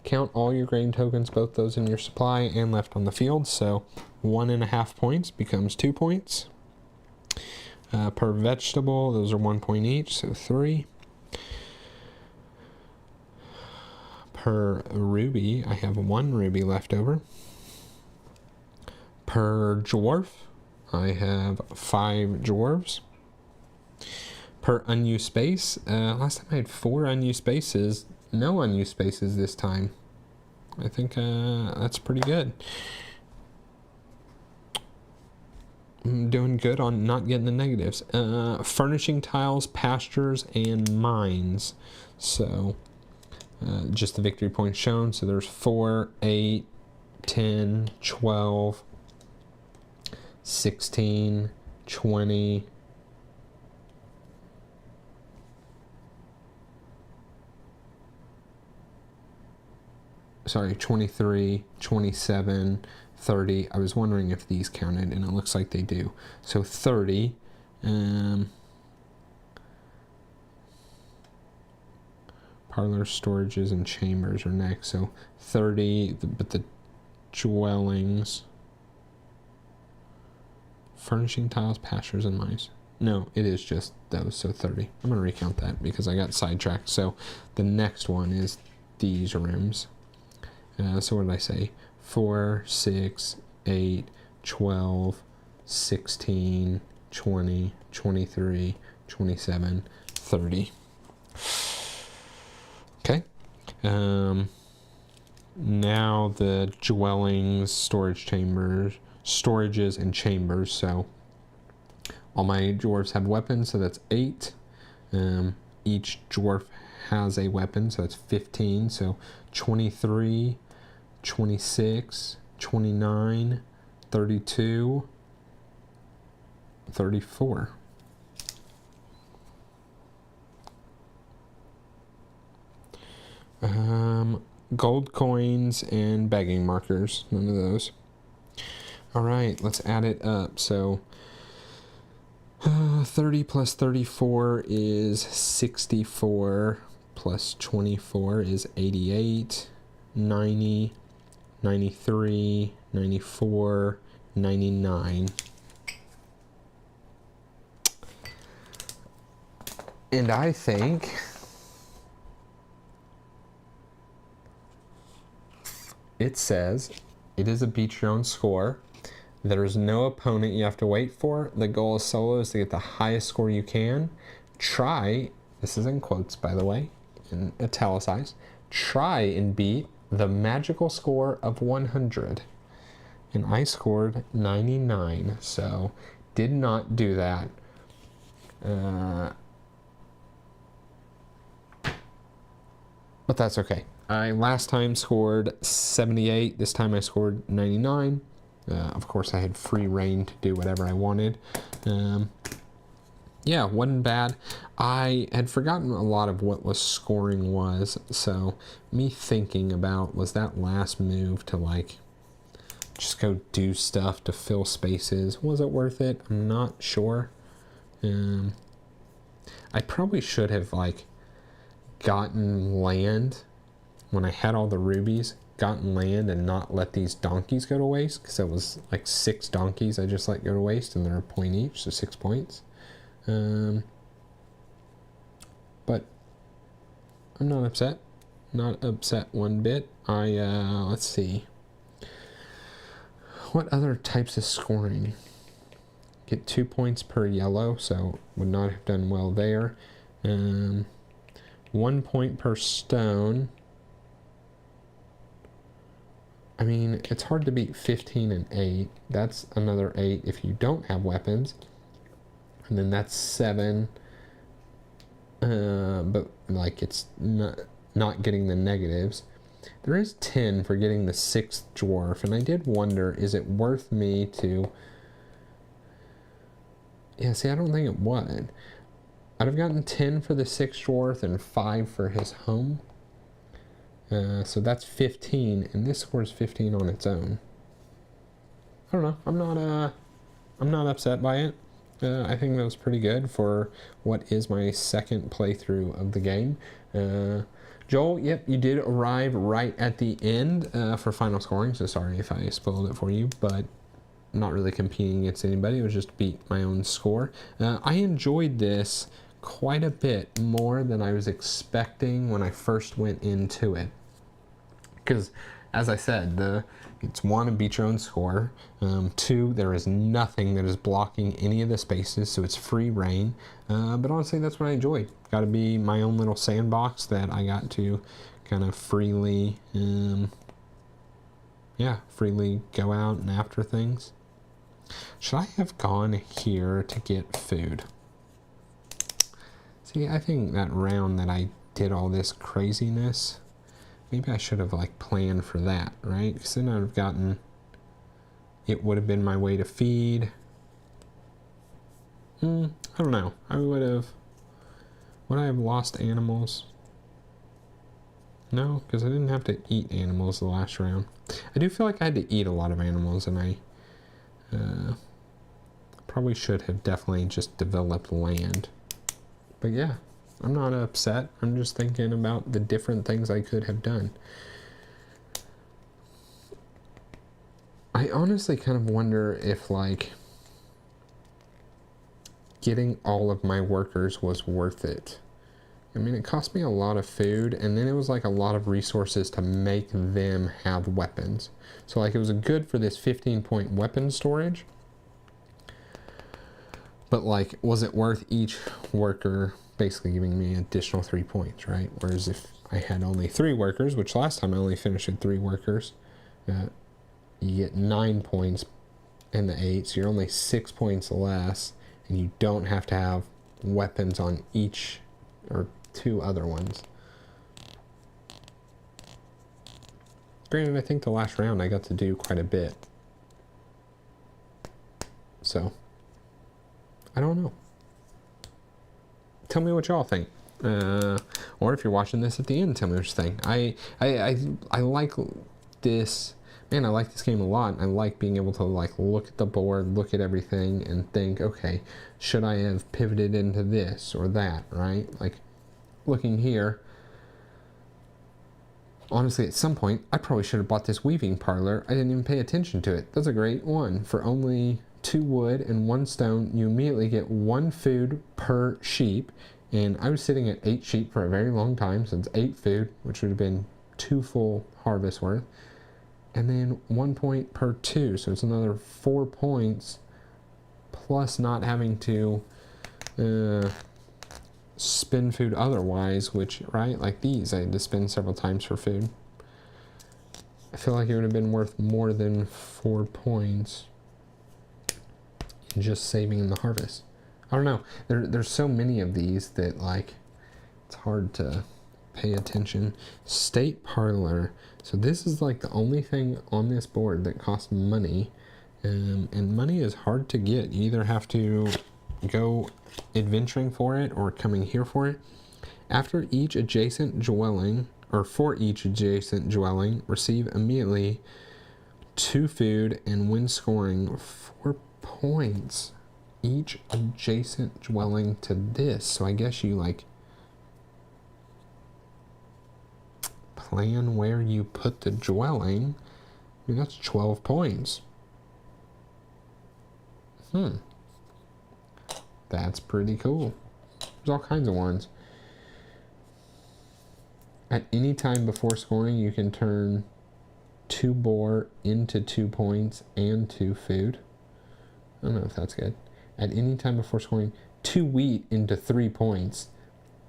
[SPEAKER 1] Count all your grain tokens, both those in your supply and left on the field. So 1.5 points becomes 2 points. Per vegetable, those are 1 point each, so 3. Per ruby, I have 1 ruby left over. Per dwarf, I have 5 dwarves. Per unused space, last time I had 4 unused spaces. No unused spaces this time. I think that's pretty good. I'm doing good on not getting the negatives. Furnishing tiles, pastures, and mines. So just the victory points shown. So there's 4, 8, 10, 12, 16, 20, sorry, 23, 27, 30. I was wondering if these counted, and it looks like they do. So 30. Parlor, storages, and chambers are next. So 30, but the dwellings, furnishing tiles, pastures, and mines. No, it is just those, so 30. I'm going to recount that because I got sidetracked. So the next one is these rooms. So what did I say? 4, 6, 8, 12, 16, 20, 23, 27, 30. Okay. Now the dwellings, storage chambers, storages, and chambers. So all my dwarves have weapons, so that's 8. Each dwarf has a weapon, so that's 15. So 23, 26, 29, 32, 34. Gold coins and begging markers, none of those. All right, let's add it up. So 30 plus 34 is 64, plus 24 is 88, 90, 93, 94, 99. And I think it says it is a beat your own score. There is no opponent you have to wait for. The goal of solo is to get the highest score you can. Try, this is in quotes by the way, in italicized, try and beat the magical score of 100. And I scored 99, so did not do that. But that's okay. I last time scored 78. This time I scored 99. Of course, I had free reign to do whatever I wanted. Yeah, wasn't bad. I had forgotten a lot of what was scoring was, so me thinking about was that last move to like just go do stuff to fill spaces. Was it worth it? I'm not sure. I probably should have like gotten land when I had all the rubies, gotten land and not let these donkeys go to waste, because it was like 6 donkeys I just let go to waste and they're a point each, so 6 points. But I'm not upset, one bit. Let's see, what other types of scoring? Get 2 points per yellow, so would not have done well there. 1 point per stone. I mean, it's hard to beat 15 and 8. That's another 8 if you don't have weapons. And then that's 7. But like it's not getting the negatives. There is 10 for getting the 6th dwarf. And I did wonder, is it worth me to... Yeah, see, I don't think it would. I'd have gotten 10 for the 6th dwarf and 5 for his home. So that's 15, and this scores 15 on its own. I don't know. I'm not upset by it. I think that was pretty good for what is my second playthrough of the game. Joel, yep, you did arrive right at the end for final scoring, so sorry if I spoiled it for you, but not really competing against anybody. It was just beat my own score. I enjoyed this quite a bit more than I was expecting when I first went into it. Because, as I said, it's 1, a beat your own score. 2, there is nothing that is blocking any of the spaces, so it's free reign. But honestly, that's what I enjoyed. Got to be my own little sandbox that I got to kind of freely, freely go out and after things. Should I have gone here to get food? See, I think that round that I did all this craziness, maybe I should have like planned for that, right? Because then I'd have gotten, it would have been my way to feed. I don't know. Would I have lost animals? No, because I didn't have to eat animals the last round. I do feel like I had to eat a lot of animals, and I probably should have definitely just developed land. But yeah, I'm not upset. I'm just thinking about the different things I could have done. I honestly kind of wonder if like getting all of my workers was worth it. I mean, it cost me a lot of food, and then it was like a lot of resources to make them have weapons. So like it was good for this 15-point weapon storage. But like, was it worth each worker basically giving me an additional 3 points, right? Whereas if I had only 3 workers, which last time I only finished with 3 workers, you get 9 points in the 8, so you're only 6 points less, and you don't have to have weapons on each or 2 other ones. Granted, I think the last round I got to do quite a bit. So, I don't know. Tell me what y'all think. Or if you're watching this at the end, tell me what you think. I like this And I like this game a lot. I like being able to like look at the board, look at everything, and think, okay, should I have pivoted into this or that, right? Like looking here, honestly, at some point, I probably should have bought this weaving parlor. I didn't even pay attention to it. That's a great one. For only 2 wood and 1 stone, you immediately get 1 food per sheep. And I was sitting at 8 sheep for a very long time, so it's 8 food, which would have been 2 full harvests worth. And then 1 point per 2, so it's another 4 points, plus not having to spend food otherwise, which, right, like these, I had to spend several times for food. I feel like it would have been worth more than 4 points in just saving in the harvest. I don't know, there's so many of these that, like, it's hard to pay attention. State parlor. So this is like the only thing on this board that costs money, and money is hard to get. You either have to go adventuring for it or coming here for it. After each adjacent dwelling, or for each adjacent dwelling, receive immediately 2 food, and when scoring 4 points each adjacent dwelling to this. So I guess you like plan where you put the dwelling. I mean, that's 12 points. That's pretty cool. There's all kinds of ones. At any time before scoring, you can turn 2 boar into 2 points and 2 food. I don't know if that's good. At any time before scoring, 2 wheat into 3 points.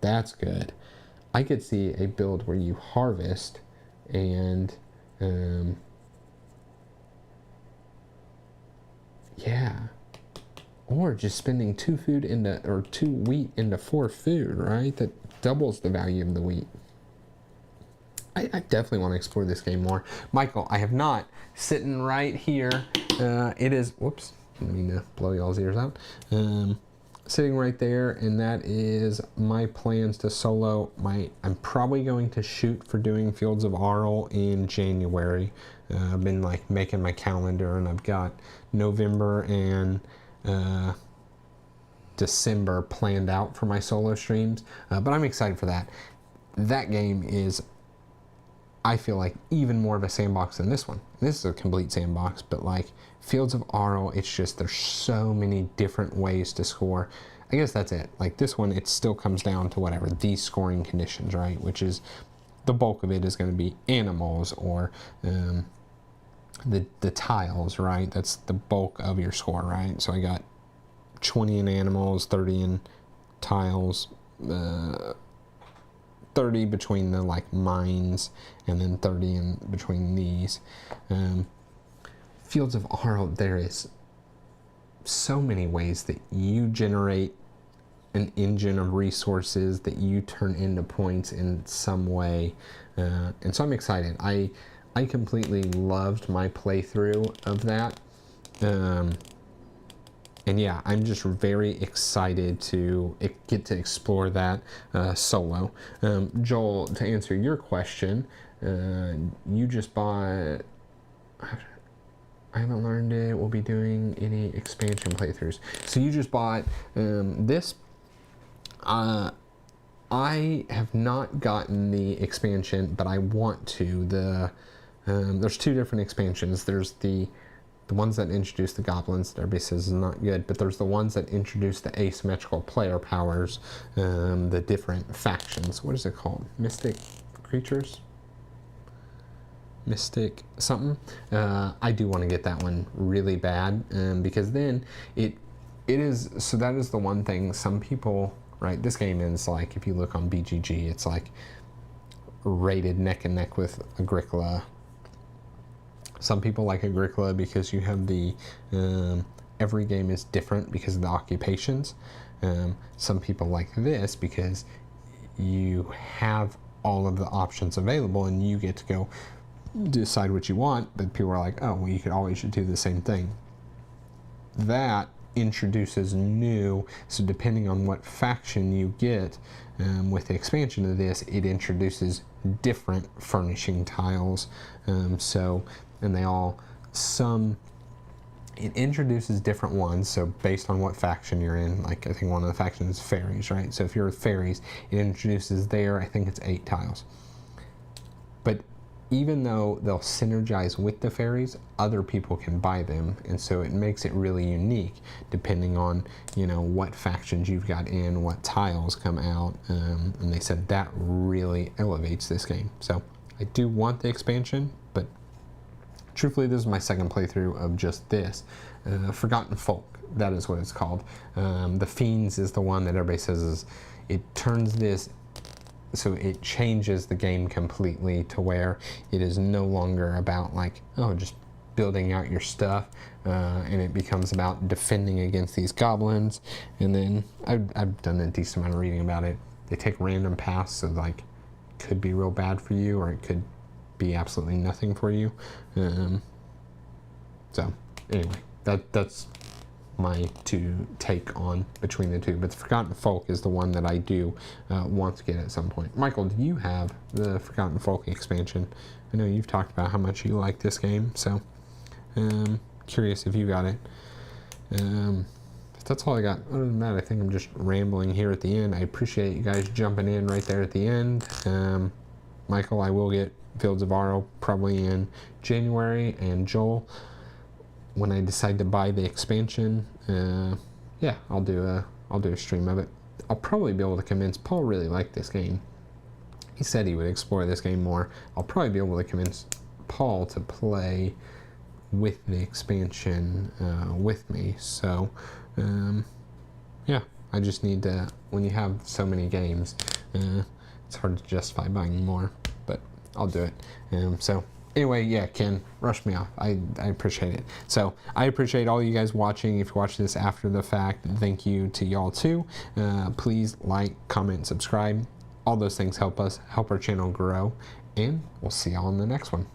[SPEAKER 1] That's good. I could see a build where you harvest and yeah, or just spending 2 food into, or 2 wheat into 4 food, right? That doubles the value of the wheat. I definitely want to explore this game more. Michael, I have not. Sitting right here, it is, whoops, didn't mean to blow y'all's ears out. Sitting right there, and that is my plans to solo. I'm probably going to shoot for doing Fields of Arle in January. I've been like making my calendar, and I've got November and December planned out for my solo streams, but I'm excited for that. That game is, I feel like, even more of a sandbox than this one. This is a complete sandbox, but like Fields of Arle, it's just, there's so many different ways to score. I guess that's it. Like this one, it still comes down to whatever, these scoring conditions, right? Which is, the bulk of it is going to be animals or the tiles, right? That's the bulk of your score, right? So I got 20 in animals, 30 in tiles, 30 between the like mines, and then 30 in between these. Fields of Arle, there is so many ways that you generate an engine of resources that you turn into points in some way, and so I'm excited. I completely loved my playthrough of that, and yeah, I'm just very excited to get to explore that solo. Joel, to answer your question, you just bought, I haven't learned it, we'll be doing any expansion playthroughs. So you just bought this. I have not gotten the expansion, but I want to. There's 2 different expansions. There's the ones that introduce the goblins that everybody says is not good, but there's the ones that introduce the asymmetrical player powers, the different factions. What is it called? Mystic creatures? Mystic something. I do want to get that one really bad, because then it is, so that is the one thing some people, right, this game is like, if you look on BGG, it's like rated neck and neck with Agricola. Some people like Agricola because you have the, every game is different because of the occupations. Some people like this because you have all of the options available and you get to go decide what you want, but people are like, oh, well, you could always do the same thing. That introduces new, so depending on what faction you get, with the expansion of this, it introduces different furnishing tiles. So and they all it introduces different ones, so based on what faction you're in. Like, I think one of the factions is fairies, right? So if you're with fairies, it introduces I think it's 8 tiles. But even though they'll synergize with the fairies, other people can buy them, and so it makes it really unique depending on, you know, what factions you've got in, what tiles come out, and they said that really elevates this game. So I do want the expansion, but truthfully, this is my second playthrough of just this. Forgotten Folk, that is what it's called. The Fiends is the one that everybody says it turns this, so it changes the game completely to where it is no longer about like, oh, just building out your stuff, and it becomes about defending against these goblins. And then I've done a decent amount of reading about it. They take random paths, so like, could be real bad for you, or it could be absolutely nothing for you. So anyway, that's my take on between the two. But the Forgotten Folk is the one that I do want to get at some point. Michael, do you have the Forgotten Folk expansion? I know you've talked about how much you like this game, so curious if you got it. But that's all I got. Other than that, I think I'm just rambling here at the end. I appreciate you guys jumping in right there at the end. Michael, I will get Fields of Arrow probably in January, and Joel, when I decide to buy the expansion, yeah, I'll do a stream of it. I'll probably be able to convince Paul really liked this game. He said he would explore this game more. I'll probably be able to convince Paul to play with the expansion with me. So yeah, I just need to, when you have so many games, it's hard to justify buying more, but I'll do it. So anyway, yeah, Ken, rush me off. I appreciate it. So I appreciate all you guys watching. If you watch this after the fact, thank you to y'all too. Please like, comment, subscribe. All those things help us, help our channel grow, and we'll see y'all in the next one.